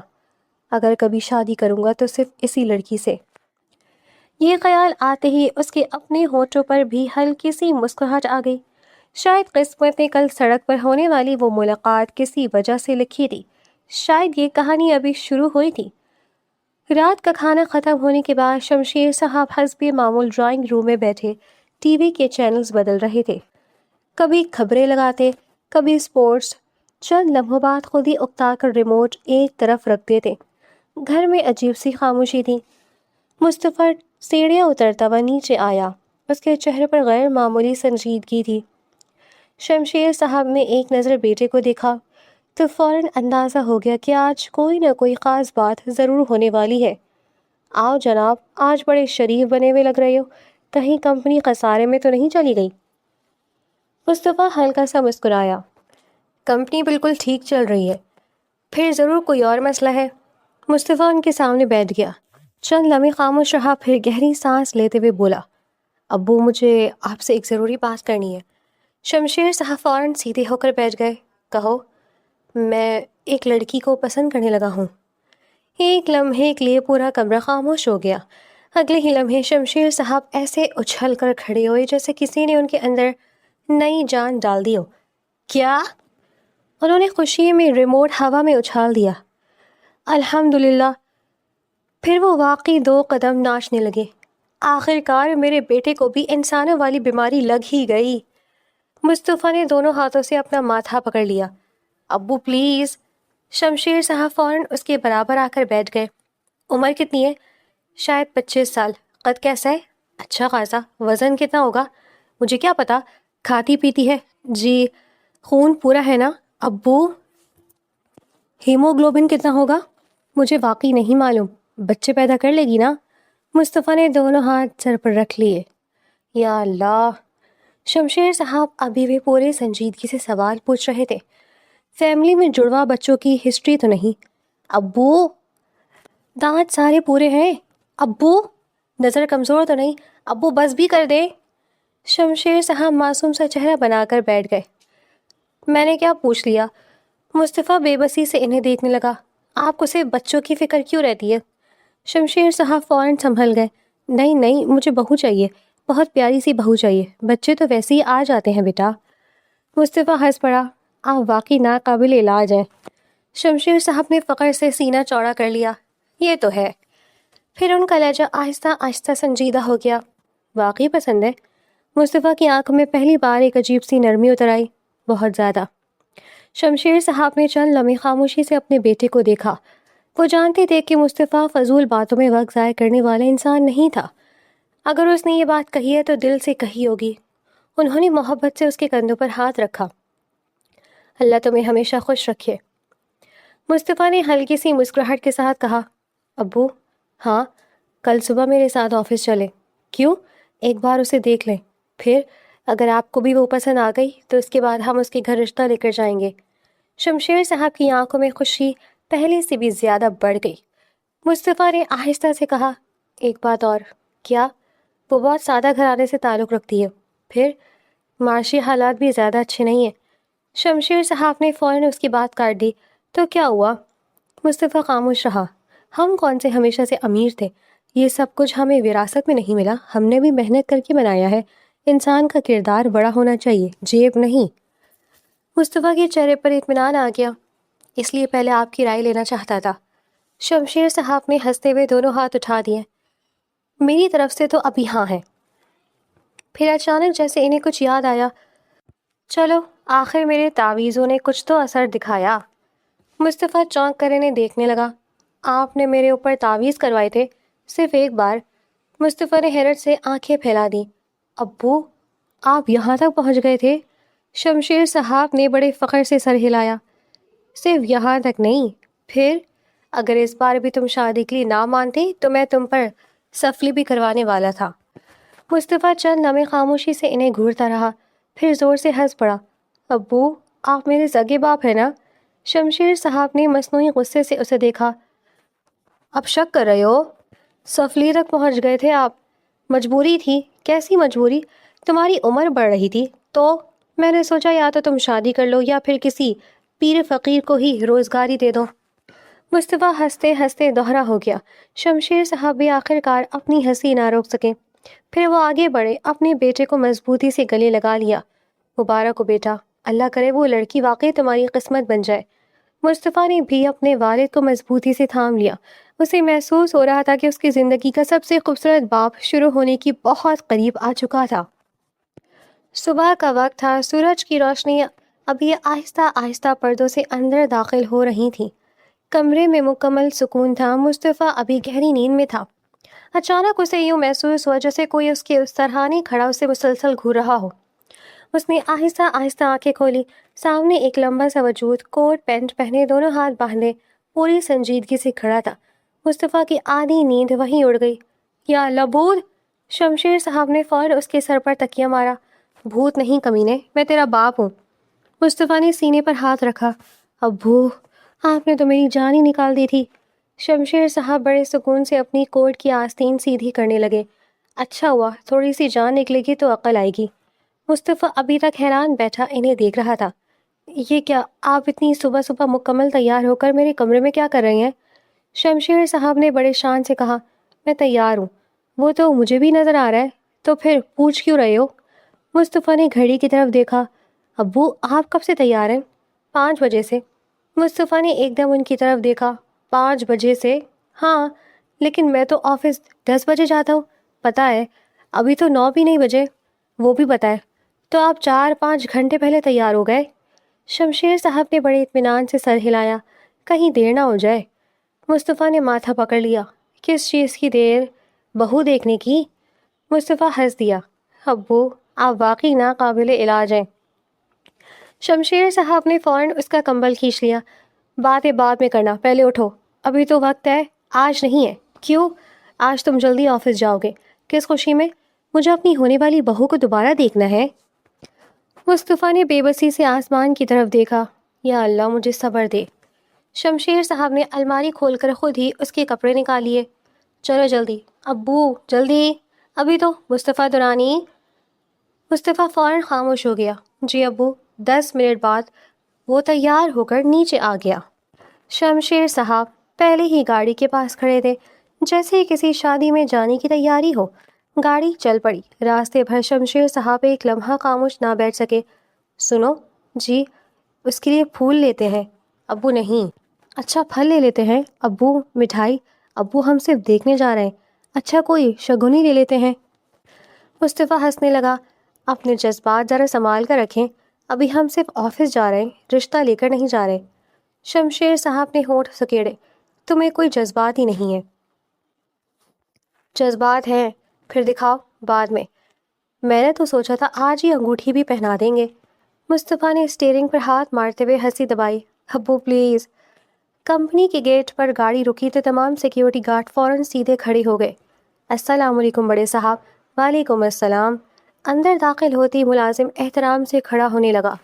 اگر کبھی شادی کروں گا تو صرف اسی لڑکی سے۔ یہ خیال آتے ہی اس کے اپنے ہونٹوں پر بھی ہلکی سی مسکراہٹ آ گئی۔ شاید قسمت نے کل سڑک پر ہونے والی وہ ملاقات کسی وجہ سے لکھی تھی۔ شاید یہ کہانی ابھی شروع ہوئی تھی۔ رات کا کھانا ختم ہونے کے بعد شمشیر صاحب حسب معمول ڈرائنگ روم میں بیٹھے ٹی وی کے چینلز بدل رہے تھے۔ کبھی خبریں لگاتے، کبھی سپورٹس۔ چند لمحوں بعد خود ہی اکتا کر ریموٹ ایک طرف رکھ دیتے۔ گھر میں عجیب سی خاموشی تھی۔ مصطفیٰ سیڑھیاں اترتا ہوا نیچے آیا۔ اس کے چہرے پر غیر معمولی سنجیدگی تھی۔ شمشیر صاحب نے ایک نظر بیٹے کو دیکھا تو فوراً اندازہ ہو گیا کہ آج کوئی نہ کوئی خاص بات ضرور ہونے والی ہے۔ آؤ جناب، آج بڑے شریف بنے ہوئے لگ رہے ہو، کہیں کمپنی خسارے میں تو نہیں چلی گئی؟ مصطفیٰ ہلکا سا مسکرایا۔ کمپنی بالکل ٹھیک چل رہی ہے۔ پھر ضرور کوئی اور مسئلہ ہے؟ مصطفیٰ ان کے سامنے بیٹھ گیا۔ چند لمحے خاموش رہا، پھر گہری سانس لیتے ہوئے بولا، ابو مجھے آپ سے ایک ضروری بات کرنی ہے۔ شمشیر صاحب فوراً سیدھے ہو کر بیٹھ گئے۔ کہو۔ میں ایک لڑکی کو پسند کرنے لگا ہوں۔ ایک لمحے کے لیے پورا کمرہ خاموش ہو گیا۔ اگلے ہی لمحے شمشیر صاحب ایسے اچھل کر کھڑے ہوئے جیسے کسی نے ان کے اندر نئی جان ڈال دی ہو۔ کیا؟ انہوں نے خوشی میں ریموٹ ہوا میں اچھال دیا۔ الحمدللہ۔ پھر وہ واقعی 2 قدم ناچنے لگے۔ آخر کار میرے بیٹے کو بھی انسانوں والی بیماری لگ ہی گئی۔ مصطفیٰ نے دونوں ہاتھوں سے اپنا ماتھا پکڑ لیا۔ ابو پلیز۔ شمشیر صاحب فوراً اس کے برابر آ کر بیٹھ گئے۔ عمر کتنی ہے؟ شاید 25 سال۔ قد کیسا ہے؟ اچھا خاصا۔ وزن کتنا ہوگا؟ مجھے کیا پتا، کھاتی پیتی ہے؟ جی۔ خون پورا ہے نا؟ ابو ہیموگلوبن کتنا ہوگا؟ مجھے واقعی نہیں معلوم۔ بچے پیدا کر لے گی نا؟ مصطفیٰ نے دونوں ہاتھ سر پر رکھ لیے۔ یا اللہ۔ شمشیر صاحب ابھی بھی پورے سنجیدگی سے سوال پوچھ رہے تھے۔ فیملی میں جڑوا بچوں کی ہسٹری تو نہیں؟ ابو دانت سارے پورے ہیں؟ ابو نظر کمزور تو نہیں؟ ابو بس بھی کر دے۔ شمشیر صاحب معصوم سا چہرہ بنا کر بیٹھ گئے۔ میں نے کیا پوچھ لیا؟ مصطفیٰ بے بسی سے انہیں دیکھنے لگا۔ آپ کو صرف بچوں کی فکر کیوں رہتی ہے؟ شمشیر صاحب فوراً سنبھل گئے۔ نہیں نہیں، مجھے بہو چاہیے، بہت پیاری سی بہو چاہیے، بچے تو ویسے ہی آ جاتے ہیں بیٹا۔ مصطفیٰ ہنس پڑا۔ آپ واقعی ناقابل علاج ہیں۔ شمشیر صاحب نے فخر سے سینہ چوڑا کر لیا۔ یہ تو ہے۔ پھر ان کا لہجہ آہستہ آہستہ سنجیدہ ہو گیا۔ واقعی پسند ہے؟ مصطفیٰ کی آنکھوں میں پہلی بار ایک عجیب سی نرمی اتر آئی۔ بہت زیادہ۔ شمشیر صاحب نے چند لمحے خاموشی سے اپنے بیٹے کو دیکھا۔ وہ جانتے تھے کہ مصطفیٰ فضول باتوں میں وقت ضائع کرنے والا انسان نہیں تھا۔ اگر اس نے یہ بات کہی ہے تو دل سے کہی ہوگی۔ انہوں نے محبت سے اس کے کندھوں پر ہاتھ رکھا۔ اللہ تمہیں ہمیشہ خوش رکھے۔ مصطفیٰ نے ہلکی سی مسکراہٹ کے ساتھ کہا، ابو، ہاں، کل صبح میرے ساتھ آفس چلے۔ کیوں؟ ایک بار اسے دیکھ لیں، پھر اگر آپ کو بھی وہ پسند آ گئی تو اس کے بعد ہم اس کے گھر رشتہ لے کر جائیں گے۔ شمشیر صاحب کی آنکھوں میں خوشی پہلے سے بھی زیادہ بڑھ گئی۔ مصطفیٰ نے آہستہ سے کہا، ایک بات اور۔ کیا؟ وہ بہت سادہ گھرانے سے تعلق رکھتی ہے، پھر معاشی حالات بھی زیادہ اچھے نہیں ہیں۔ شمشیر صاحب نے فوراً اس کی بات کاٹ دی، تو کیا ہوا؟ مصطفیٰ خاموش رہا۔ ہم کون سے ہمیشہ سے امیر تھے؟ یہ سب کچھ ہمیں وراثت میں نہیں ملا، ہم نے بھی محنت کر کے بنایا ہے۔ انسان کا کردار بڑا ہونا چاہیے، جیب نہیں۔ مصطفیٰ کے چہرے پر اطمینان آ گیا۔ اس لیے پہلے آپ کی رائے لینا چاہتا تھا۔ شمشیر صاحب نے ہنستے ہوئے دونوں ہاتھ اٹھا دیے۔ میری طرف سے تو ابھی ہاں ہے۔ پھر اچانک جیسے انہیں کچھ یاد آیا، چلو آخر میرے تعویذوں نے کچھ تو اثر دکھایا۔ مصطفیٰ چونک کر انہیں دیکھنے لگا۔ آپ نے میرے اوپر تعویذ کروائے تھے؟ صرف ایک بار؟ مصطفیٰ نے حیرت سے آنکھیں پھیلا دیں۔ ابو، آپ یہاں تک پہنچ گئے تھے؟ شمشیر صاحب نے بڑے فخر سے سر ہلایا۔ صرف یہاں تک نہیں، پھر اگر اس بار بھی تم شادی کے لیے نہ مانتے تو میں تم پر سفلی بھی کروانے والا تھا۔ مصطفیٰ چند لمحے خاموشی سے انہیں گھورتا رہا، پھر زور سے ہنس پڑا۔ ابو، آپ میرے سگے باپ ہیں نا؟ شمشیر صاحب نے مصنوعی غصے سے اسے دیکھا۔ اب شک کر رہے ہو؟ سفلی تک پہنچ گئے تھے آپ، مجبوری تھی۔ کیسی مجبوری؟ تمہاری عمر بڑھ رہی تھی تو میں نے سوچا یا تو تم شادی کر لو یا پھر کسی پیر فقیر کو ہی روزگاری دے دو۔ مصطفیٰ ہنستے ہنستے دوہرا ہو گیا۔ شمشیر صاحب بھی آخر کار اپنی ہنسی نہ روک سکے۔ پھر وہ آگے بڑھے، اپنے بیٹے کو مضبوطی سے گلے لگا لیا۔ مبارک ہو بیٹا، اللہ کرے وہ لڑکی واقعی تمہاری قسمت بن جائے۔ مصطفیٰ نے بھی اپنے والد کو مضبوطی سے تھام لیا۔ اسے محسوس ہو رہا تھا کہ اس کی زندگی کا سب سے خوبصورت باب شروع ہونے کی بہت قریب آ چکا تھا۔ صبح کا وقت تھا، سورج کی روشنی ابھی آہستہ آہستہ پردوں سے اندر داخل ہو رہی تھی۔ کمرے میں مکمل سکون تھا۔ مصطفیٰ ابھی گہری نیند میں تھا۔ اچانک اسے یوں محسوس ہوا جیسے کوئی اس کے اس طرح نہیں کھڑا، اسے مسلسل گھور رہا ہو۔ اس نے آہستہ آہستہ آنکھیں کھولی۔ سامنے ایک لمبا سا وجود، کوٹ پینٹ پہنے، دونوں ہاتھ باندھے، پوری سنجیدگی سے کھڑا تھا۔ مصطفیٰ کی آدھی نیند وہیں اڑ گئی۔ یا اللہ، بھوت! شمشیر صاحب نے فوراً اس کے سر پر تکیہ مارا۔ بھوت نہیں کمینے، میں تیرا باپ ہوں۔ مصطفیٰ نے سینے پر ہاتھ رکھا۔ ابو، آپ نے تو میری جان ہی نکال دی تھی۔ شمشیر صاحب بڑے سکون سے اپنی کوٹ کی آستین سیدھی کرنے لگے۔ اچھا ہوا، تھوڑی سی جان نکلے گی تو عقل آئے گی۔ مصطفیٰ ابھی تک حیران بیٹھا انہیں دیکھ رہا تھا۔ یہ کیا، آپ اتنی صبح صبح مکمل تیار ہو کر میرے کمرے میں کیا کر رہے ہیں؟ شمشیر صاحب نے بڑے شان سے کہا، میں تیار ہوں۔ وہ تو مجھے بھی نظر آ رہا ہے، تو پھر پوچھ کیوں رہے ہو؟ مصطفیٰ نے گھڑی کی طرف دیکھا۔ ابو، آپ کب سے تیار ہیں؟ 5 بجے سے۔ مصطفیٰ نے ایک دم ان کی طرف دیکھا۔ 5 بجے سے؟ ہاں، لیکن میں تو آفس 10 بجے جاتا ہوں، پتہ ہے؟ ابھی تو 9 بھی نہیں بجے۔ وہ بھی پتہ ہے۔ تو آپ 4-5 گھنٹے پہلے تیار ہو گئے۔ شمشیر صاحب نے بڑے اطمینان سے سر ہلایا، کہیں دیر نہ ہو جائے۔ مصطفیٰ نے ماتھا پکڑ لیا۔ کس چیز کی دیر؟ بہو دیکھنے کی؟ مصطفیٰ ہنس دیا۔ ابو، آپ واقعی ناقابل علاج ہیں۔ شمشیر صاحب نے فوراً اس کا کمبل کھینچ لیا۔ باتیں بعد میں کرنا، پہلے اٹھو، ابھی تو وقت ہے، آج نہیں ہے۔ کیوں؟ آج تم جلدی آفس جاؤ گے۔ کس خوشی میں؟ مجھے اپنی ہونے والی بہو کو دوبارہ دیکھنا ہے۔ مصطفیٰ نے بے بسی سے آسمان کی طرف دیکھا۔ یا اللہ، مجھے صبر دے۔ شمشیر صاحب نے الماری کھول کر خود ہی اس کے کپڑے نکال لیے۔ چلو جلدی، ابو جلدی، ابھی تو مصطفیٰ درانی۔ مصطفیٰ فوراً خاموش ہو گیا۔ جی ابو۔ 10 منٹ بعد وہ تیار ہو کر نیچے آ گیا۔ شمشیر صاحب پہلے ہی گاڑی کے پاس کھڑے تھے، جیسے کسی شادی میں جانے کی تیاری ہو۔ گاڑی چل پڑی۔ راستے بھر شمشیر صاحب ایک لمحہ خاموش نہ بیٹھ سکے۔ سنو جی، اس کے لیے پھول لیتے ہیں؟ ابو نہیں۔ اچھا، پھل لے لیتے ہیں؟ ابو مٹھائی؟ ابو ہم صرف دیکھنے جا رہے ہیں۔ اچھا، کوئی شگنی لے لیتے ہیں؟ مصطفیٰ ہنسنے لگا۔ اپنے جذبات ذرا سنبھال کر رکھیں، ابھی ہم صرف آفس جا رہے ہیں، رشتہ لے کر نہیں جا رہے۔ شمشیر صاحب نے ہونٹ سکیڑے۔ تمہیں کوئی جذبات ہی نہیں ہے۔ جذبات ہیں، پھر دکھاؤ بعد میں۔ میں نے تو سوچا تھا آج ہی انگوٹھی بھی پہنا دیں گے۔ مصطفیٰ نے اسٹیئرنگ پر ہاتھ مارتے ہوئے ہنسی دبائی۔ ابو پلیز۔ کمپنی کے گیٹ پر گاڑی رکی تو تمام سیکیورٹی گارڈ فوراً سیدھے کھڑے ہو گئے۔ السلام علیکم بڑے صاحب۔ وعلیکم السلام۔ اندر داخل ہوتی ملازم احترام سے کھڑا ہونے لگا۔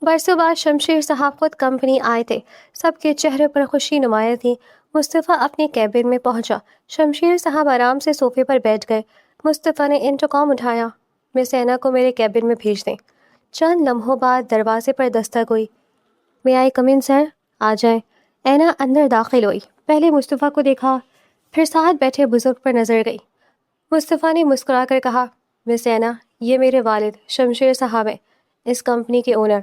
برسوں بعد شمشیر صاحب خود کمپنی آئے تھے، سب کے چہرے پر خوشی نمایاں تھی۔ مصطفیٰ اپنے کیبن میں پہنچا، شمشیر صاحب آرام سے صوفے پر بیٹھ گئے۔ مصطفیٰ نے انٹرکام اٹھایا، مس اینا کو میرے کیبن میں بھیج دیں۔ چند لمحوں بعد دروازے پر دستک ہوئی۔ میں آئی کم ان سر؟ آ جائیں۔ اینا اندر داخل ہوئی، پہلے مصطفیٰ کو دیکھا، پھر ساتھ بیٹھے بزرگ پر نظر گئی۔ مصطفیٰ نے مسکرا کر کہا، مس اینا، یہ میرے والد شمشیر صاحب ہیں، اس کمپنی کے اونر۔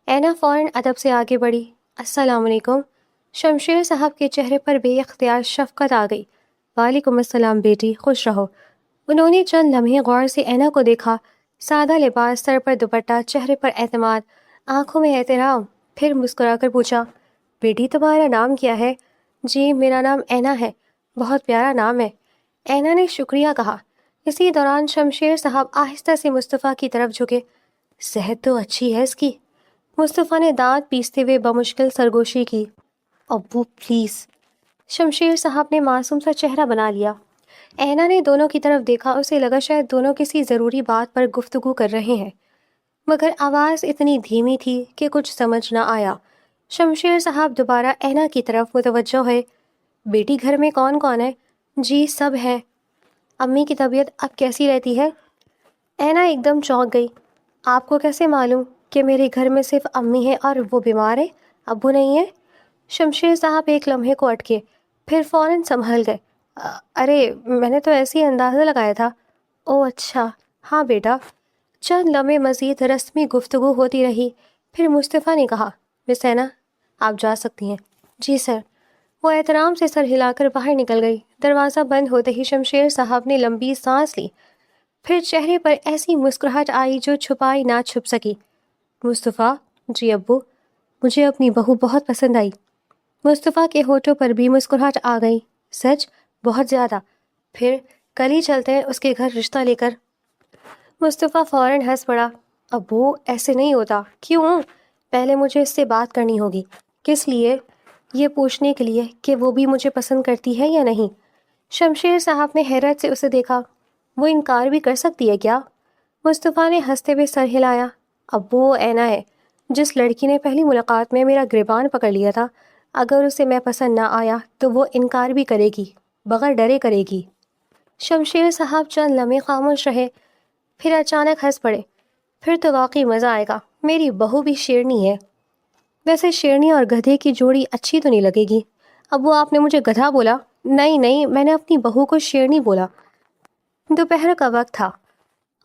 اینا فوراً ادب سے آگے بڑھی۔ السلام علیکم۔ شمشیر صاحب کے چہرے پر بے اختیار شفقت آ گئی۔ وعلیکم السلام بیٹی، خوش رہو۔ انہوں نے چند لمحے غور سے اینا کو دیکھا، سادہ لباس، سر پر دوپٹہ، چہرے پر اعتماد، آنکھوں میں احترام، پھر مسکرا کر پوچھا، بیٹی تمہارا نام کیا ہے؟ جی میرا نام اینا ہے، بہت پیارا نام ہے۔ اینا نے شکریہ کہا۔ اسی دوران شمشیر صاحب آہستہ سے مصطفیٰ کی طرف جھکے۔ صحت تو اچھی ہے اس کی۔ مصطفیٰ نے دانت پیستے ہوئے بمشکل سرگوشی کی۔ ابو پلیز۔ شمشیر صاحب نے معصوم سا چہرہ بنا لیا۔ اینا نے دونوں کی طرف دیکھا، اسے لگا شاید دونوں کسی ضروری بات پر گفتگو کر رہے ہیں، مگر آواز اتنی دھیمی تھی کہ کچھ سمجھ نہ آیا۔ شمشیر صاحب دوبارہ اینا کی طرف متوجہ ہوئے۔ بیٹی گھر میں کون کون ہے؟ جی سب ہے۔ امی کی طبیعت اب کیسی رہتی ہے؟ اینا ایک دم چونک گئی۔ آپ کو کیسے معلوم کہ میرے گھر میں صرف امی ہے اور وہ بیمار ہے، ابو نہیں ہے؟ شمشیر صاحب ایک لمحے کو اٹکے، پھر فوراً سنبھل گئے۔ ارے میں نے تو ایسے ہی اندازہ لگایا تھا۔ او اچھا، ہاں بیٹا۔ چند لمحے مزید رسمی گفتگو ہوتی رہی، پھر مصطفیٰ نے کہا، مس اینا آپ جا سکتی ہیں۔ جی سر۔ وہ احترام سے سر ہلا کر باہر نکل گئی۔ دروازہ بند ہوتے ہی شمشیر صاحب نے لمبی سانس لی، پھر چہرے پر ایسی مسکراہٹ آئی جو چھپائی نہ چھپ سکی۔ مصطفیٰ؟ جی ابو، مجھے اپنی بہو بہت پسند آئی۔ مصطفیٰ کے ہونٹوں پر بھی مسکراہٹ آ گئی۔ سچ؟ بہت زیادہ۔ پھر کل ہی چلتے ہیں اس کے گھر رشتہ لے کر۔ مصطفیٰ فوراً ہنس پڑا۔ ابو ایسے نہیں ہوتا۔ کیوں؟ پہلے مجھے اس سے بات کرنی ہوگی۔ کس لیے؟ یہ پوچھنے کے لیے کہ وہ بھی مجھے پسند کرتی ہے یا نہیں۔ شمشیر صاحب نے حیرت سے اسے دیکھا۔ وہ انکار بھی کر سکتی ہے کیا؟ مصطفیٰ نے ہنستے ہوئے سر ہلایا۔ ابو اینا ہے، جس لڑکی نے پہلی ملاقات میں میرا گریبان پکڑ لیا تھا، اگر اسے میں پسند نہ آیا تو وہ انکار بھی کرے گی، بغیر ڈرے کرے گی۔ شمشیر صاحب چند لمحے خاموش رہے، پھر اچانک ہنس پڑے۔ پھر تو واقعی مزہ آئے گا، میری بہو بھی شیرنی ہے۔ ویسے شیرنی اور گدھے کی جوڑی اچھی تو نہیں لگے گی۔ ابو آپ نے مجھے گدھا بولا؟ نہیں، میں نے اپنی بہو کو شیرنی بولا۔ دوپہر کا وقت تھا۔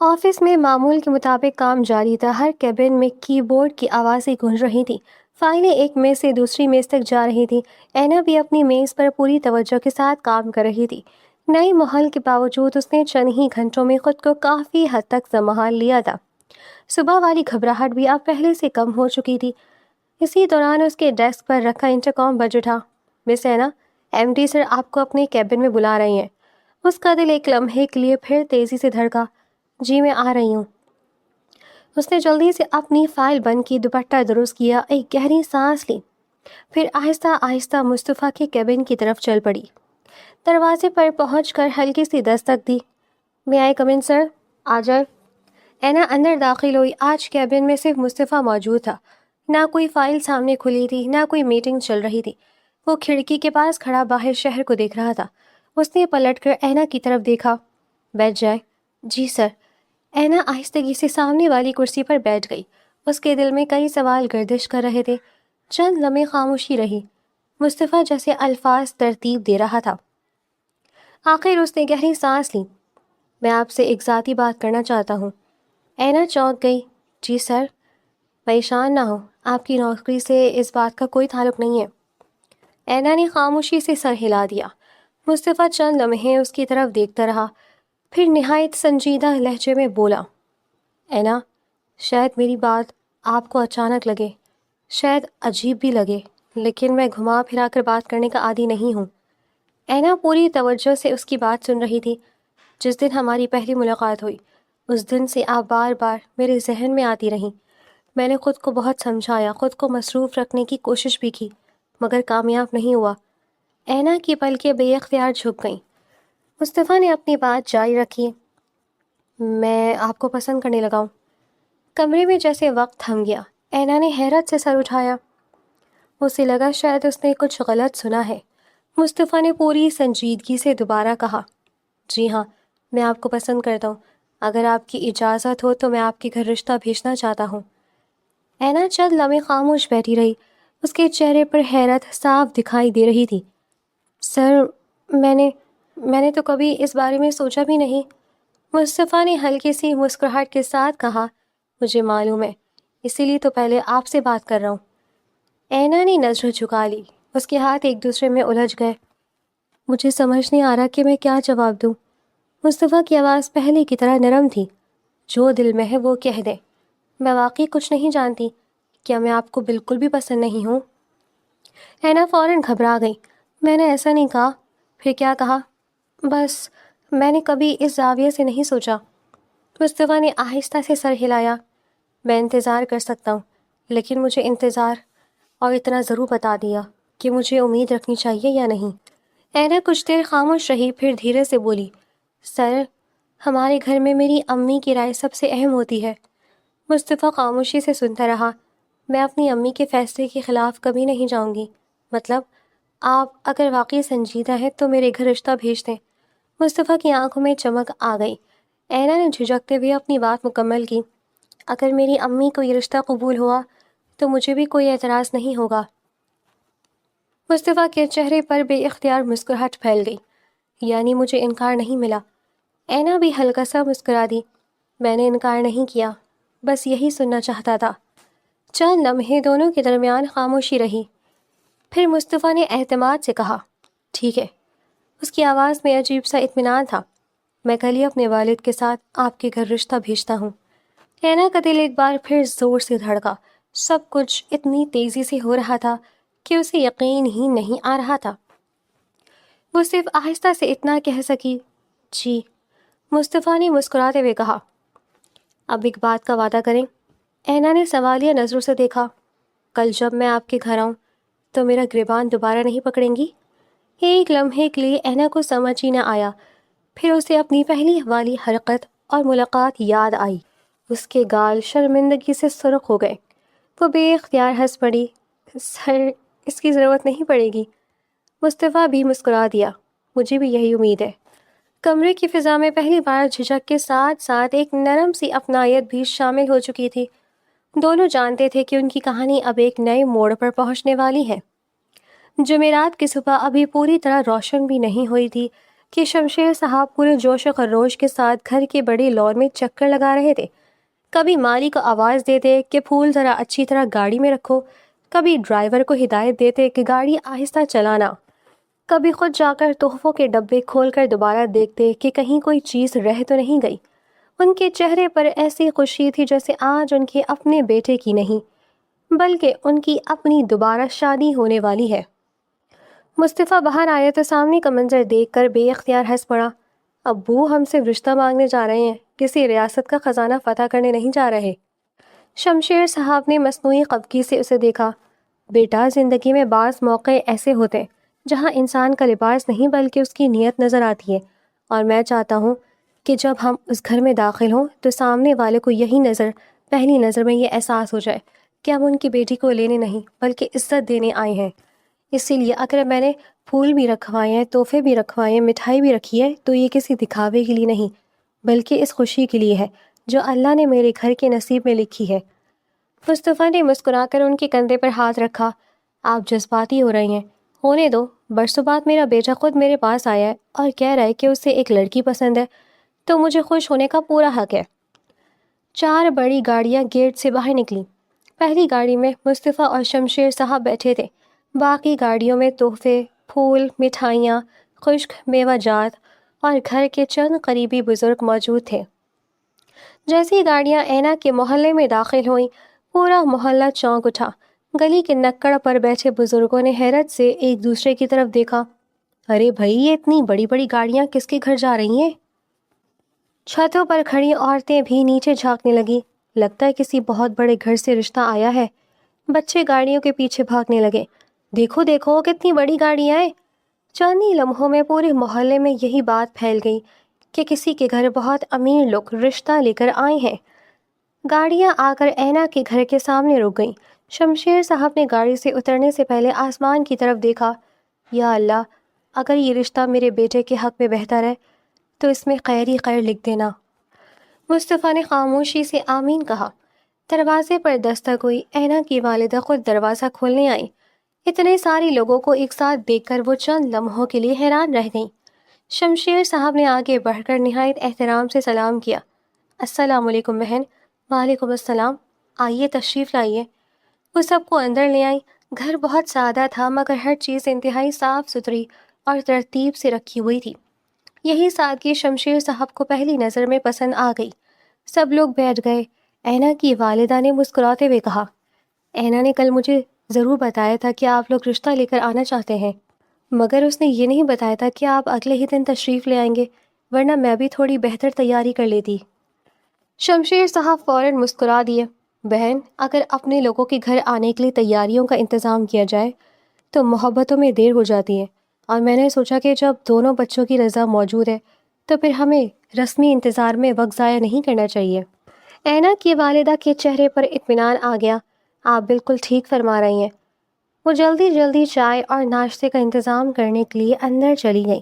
آفس میں معمول کے مطابق کام جاری تھا۔ ہر کیبن میں کی بورڈ کی آوازیں گونج رہی تھیں، فائلیں ایک میز سے دوسری میز تک جا رہی تھیں۔ اینا بھی اپنی میز پر پوری توجہ کے ساتھ کام کر رہی تھی۔ نئے ماحول کے باوجود اس نے چند ہی گھنٹوں میں خود کو کافی حد تک سنبھال لیا تھا۔ صبح والی گھبراہٹ بھی اب پہلے سے کم ہو چکی تھی۔ اسی دوران اس کے ڈیسک پر رکھا انٹرکام بج اٹھا۔ مس اینا، ایم ڈی سر آپ کو اپنے کیبن میں بلا رہے ہیں۔ اس کا دل ایک لمحے کے لیے پھر تیزی سے دھڑکا۔ جی میں آ رہی ہوں۔ اس نے جلدی سے اپنی فائل بند کی، دوپٹہ درست کیا، ایک گہری سانس لی، پھر آہستہ آہستہ مصطفیٰ کے کیبن کی طرف چل پڑی۔ دروازے پر پہنچ کر ہلکی سی دستک دی۔ میں آئی کم ان سر؟ آ جائے۔ اینا اندر داخل ہوئی۔ آج کیبن میں صرف مصطفیٰ موجود تھا۔ نہ کوئی فائل سامنے کھلی تھی، نہ کوئی میٹنگ چل رہی تھی۔ وہ کھڑکی کے پاس کھڑا باہر شہر کو دیکھ رہا تھا۔ اس نے پلٹ کر اینا کی طرف دیکھا۔ بیٹھ جائے۔ جی سر۔ اینا آہستگی سے سامنے والی کرسی پر بیٹھ گئی۔ اس کے دل میں کئی سوال گردش کر رہے تھے۔ چند لمحے خاموشی رہی۔ مصطفیٰ جیسے الفاظ ترتیب دے رہا تھا۔ آخر اس نے گہری سانس لی۔ میں آپ سے ایک ذاتی بات کرنا چاہتا ہوں۔ اینا چونک گئی۔ جی سر۔ پریشان نہ ہو، آپ کی نوکری سے اس بات کا کوئی تعلق نہیں ہے۔ اینا نے خاموشی سے سر ہلا دیا۔ مصطفیٰ چند لمحے اس کی طرف دیکھتا رہا، پھر نہایت سنجیدہ لہجے میں بولا، اینا، شاید میری بات آپ کو اچانک لگے، شاید عجیب بھی لگے، لیکن میں گھما پھرا کر بات کرنے کا عادی نہیں ہوں۔ اینا پوری توجہ سے اس کی بات سن رہی تھی۔ جس دن ہماری پہلی ملاقات ہوئی، اس دن سے آپ بار بار میرے ذہن میں آتی رہیں۔ میں نے خود کو بہت سمجھایا، خود کو مصروف رکھنے کی کوشش بھی کی، مگر کامیاب نہیں ہوا۔ اینا کی پلکیں بے اختیار جھک گئیں۔ مصطفیٰ نے اپنی بات جاری رکھی، میں آپ کو پسند کرنے لگا ہوں۔ کمرے میں جیسے وقت تھم گیا۔ اینا نے حیرت سے سر اٹھایا۔ اسے لگا شاید اس نے کچھ غلط سنا ہے۔ مصطفیٰ نے پوری سنجیدگی سے دوبارہ کہا، جی ہاں، میں آپ کو پسند کرتا ہوں۔ اگر آپ کی اجازت ہو تو میں آپ کے گھر رشتہ بھیجنا چاہتا ہوں۔ اینا چند لمحے خاموش بیٹھی رہی۔ اس کے چہرے پر حیرت صاف دکھائی دے رہی تھی۔ سر، میں نے تو کبھی اس بارے میں سوچا بھی نہیں۔ مصطفیٰ نے ہلکی سی مسکراہٹ کے ساتھ کہا، مجھے معلوم ہے، اسی لیے تو پہلے آپ سے بات کر رہا ہوں۔ اینا نے نظر جھکا لی۔ اس کے ہاتھ ایک دوسرے میں الجھ گئے۔ مجھے سمجھ نہیں آ رہا کہ میں کیا جواب دوں۔ مصطفیٰ کی آواز پہلے کی طرح نرم تھی۔ جو دل میں ہے وہ کہہ دے۔ میں واقعی کچھ نہیں جانتی۔ کیا میں آپ کو بالکل بھی پسند نہیں ہوں؟ اینا فوراً گھبرا گئی۔ میں نے ایسا نہیں کہا۔ پھر کیا کہا؟ بس میں نے کبھی اس زاویے سے نہیں سوچا۔ مصطفیٰ نے آہستہ سے سر ہلایا۔ میں انتظار کر سکتا ہوں، لیکن مجھے انتظار اور اتنا ضرور بتا دیا کہ مجھے امید رکھنی چاہیے یا نہیں۔ اینا کچھ دیر خاموش رہی، پھر دھیرے سے بولی، سر، ہمارے گھر میں میری امی کی رائے سب سے اہم ہوتی ہے۔ مصطفیٰ خاموشی سے سنتا رہا۔ میں اپنی امی کے فیصلے کے خلاف کبھی نہیں جاؤں گی۔ مطلب آپ اگر واقعی سنجیدہ ہیں تو میرے گھر رشتہ بھیج دیں۔ مصطفیٰ کی آنکھوں میں چمک آ گئی۔ اینا نے جھجکتے ہوئے اپنی بات مکمل کی، اگر میری امی کو یہ رشتہ قبول ہوا تو مجھے بھی کوئی اعتراض نہیں ہوگا۔ مصطفیٰ کے چہرے پر بے اختیار مسکراہٹ پھیل گئی۔ یعنی مجھے انکار نہیں ملا؟ اینا بھی ہلکا سا مسکرا دی۔ میں نے انکار نہیں کیا، بس یہی سننا چاہتا تھا۔ چند لمحے دونوں کے درمیان خاموشی رہی۔ پھر مصطفیٰ نے اعتماد سے کہا، ٹھیک ہے۔ اس کی آواز میں عجیب سا اطمینان تھا۔ میں کل ہی اپنے والد کے ساتھ آپ کے گھر رشتہ بھیجتا ہوں۔ اینا کا دل ایک بار پھر زور سے دھڑکا۔ سب کچھ اتنی تیزی سے ہو رہا تھا کہ اسے یقین ہی نہیں آ رہا تھا۔ وہ صرف آہستہ سے اتنا کہہ سکی، جی۔ مصطفیٰ نے مسکراتے ہوئے کہا، اب ایک بات کا وعدہ کریں؟ اینا نے سوالیہ نظروں سے دیکھا، کل جب میں آپ کے گھر آؤں تو میرا گریبان دوبارہ نہیں پکڑیں گی؟ ایک لمحے کے لیے اینا کو سمجھ ہی نہ آیا۔ پھر اسے اپنی پہلی والی حرکت اور ملاقات یاد آئی۔ اس کے گال شرمندگی سے سرخ ہو گئے۔ وہ بے اختیار ہنس پڑی۔ سر، اس کی ضرورت نہیں پڑے گی۔ مصطفیٰ بھی مسکرا دیا، مجھے بھی یہی امید ہے۔ کمرے کی فضا میں پہلی بار جھجک کے ساتھ ساتھ ایک نرم سی اپنائیت بھی شامل ہو چکی تھی۔ دونوں جانتے تھے کہ ان کی کہانی اب ایک نئے موڑ پر پہنچنے والی ہے۔ جمعرات کی صبح ابھی پوری طرح روشن بھی نہیں ہوئی تھی کہ شمشیر صاحب پورے جوش و خروش کے ساتھ گھر کے بڑے لان میں چکر لگا رہے تھے۔ کبھی مالی کو آواز دیتے کہ پھول ذرا اچھی طرح گاڑی میں رکھو، کبھی ڈرائیور کو ہدایت دیتے کہ گاڑی آہستہ چلانا، کبھی خود جا کر تحفوں کے ڈبے کھول کر دوبارہ دیکھتے کہ کہیں کوئی چیز رہ تو نہیں گئی۔ ان کے چہرے پر ایسی خوشی تھی جیسے آج ان کے اپنے بیٹے کی نہیں، بلکہ ان کی اپنی دوبارہ شادی ہونے والی ہے۔ مصطفیٰ باہر آیا تو سامنے کا منظر دیکھ کر بے اختیار ہنس پڑا۔ ابو، ہم صرف رشتہ مانگنے جا رہے ہیں، کسی ریاست کا خزانہ فتح کرنے نہیں جا رہے۔ شمشیر صاحب نے مصنوعی خفگی سے اسے دیکھا۔ بیٹا، زندگی میں بعض موقع ایسے ہوتے ہیں جہاں انسان کا لباس نہیں بلکہ اس کی نیت نظر آتی ہے، اور میں چاہتا ہوں کہ جب ہم اس گھر میں داخل ہوں تو سامنے والے کو یہی پہلی نظر میں یہ احساس ہو جائے کہ ہم ان کی بیٹی کو لینے نہیں بلکہ عزت دینے آئے ہیں۔ اسی لیے اگر میں نے پھول بھی رکھوائے ہیں، تحفے بھی رکھوائے ہیں، مٹھائی بھی رکھی ہے تو یہ کسی دکھاوے کے لیے نہیں بلکہ اس خوشی کے لیے ہے جو اللہ نے میرے گھر کے نصیب میں لکھی ہے۔ مصطفیٰ نے مسکرا کر ان کے کندھے پر ہاتھ رکھا۔ آپ جذباتی ہو رہے ہیں، ہونے دو۔ برسوں بعد میرا بیٹا خود میرے پاس آیا ہے اور کہہ رہا ہے کہ اسے ایک لڑکی پسند ہے، تو مجھے خوش ہونے کا پورا حق ہے۔ 4 بڑی گاڑیاں گیٹ سے باہر نکلیں۔ پہلی گاڑی میں مصطفیٰ اور شمشیر صاحب بیٹھے تھے، باقی گاڑیوں میں تحفے، پھول، مٹھائیاں، خشک میوہ جات اور گھر کے چند قریبی بزرگ موجود تھے۔ جیسے ہی گاڑیاں اینا کے محلے میں داخل ہوئیں، پورا محلہ چونک اٹھا۔ گلی کے نکڑ پر بیٹھے بزرگوں نے حیرت سے ایک دوسرے کی طرف دیکھا۔ ارے بھائی، یہ اتنی بڑی بڑی گاڑیاں کس کے گھر جا رہی ہیں؟ چھتوں پر کھڑی عورتیں بھی نیچے جھانکنے لگی. لگتا ہے کسی بہت بڑے گھر سے رشتہ آیا ہے. بچے گاڑیوں کے پیچھے بھاگنے لگے. دیکھو دیکھو کتنی بڑی گاڑیاں ہیں. چند ہی لمحوں میں پورے محلے میں یہی بات پھیل گئی کہ کسی کے گھر بہت امیر لوگ رشتہ لے کر آئے ہیں. گاڑیاں آ کر اینا کے گھر کے سامنے رک گئیں. شمشیر صاحب نے گاڑی سے اترنے سے پہلے آسمان کی طرف دیکھا. یا اللہ، اگر یہ رشتہ میرے بیٹے کے حق میں بہتر ہے تو اس میں خیر ہی خیر لکھ دینا. مصطفیٰ نے خاموشی سے آمین کہا. دروازے پر دستک ہوئی. اینا کی والدہ خود دروازہ کھولنے آئی. اتنے سارے لوگوں کو ایک ساتھ دیکھ کر وہ چند لمحوں کے لیے حیران رہ گئیں. شمشیر صاحب نے آگے بڑھ کر نہایت احترام سے سلام کیا. السلام علیکم بہن. وعلیکم السلام. آئیے تشریف لائیے. وہ سب کو اندر لے آئیں. گھر بہت سادہ تھا مگر ہر چیز انتہائی صاف ستھری اور ترتیب سے رکھی ہوئی تھی. یہی سادگی شمشیر صاحب کو پہلی نظر میں پسند آ گئی. سب لوگ بیٹھ گئے. اینا کی والدہ نے مسکراتے ہوئے کہا، اینا نے کل مجھے ضرور بتایا تھا کہ آپ لوگ رشتہ لے کر آنا چاہتے ہیں، مگر اس نے یہ نہیں بتایا تھا کہ آپ اگلے ہی دن تشریف لے آئیں گے، ورنہ میں بھی تھوڑی بہتر تیاری کر لیتی. شمشیر صاحب فوراً مسکرا دیے. بہن، اگر اپنے لوگوں کے گھر آنے کے لیے تیاریوں کا انتظام کیا جائے تو محبتوں میں دیر ہو جاتی ہے، اور میں نے سوچا کہ جب دونوں بچوں کی رضا موجود ہے تو پھر ہمیں رسمی انتظار میں وقت ضائع نہیں کرنا چاہیے. اینا کی والدہ کے چہرے پر اطمینان آ گیا. آپ بالکل ٹھیک فرما رہی ہیں. وہ جلدی جلدی چائے اور ناشتے کا انتظام کرنے کے لیے اندر چلی گئی.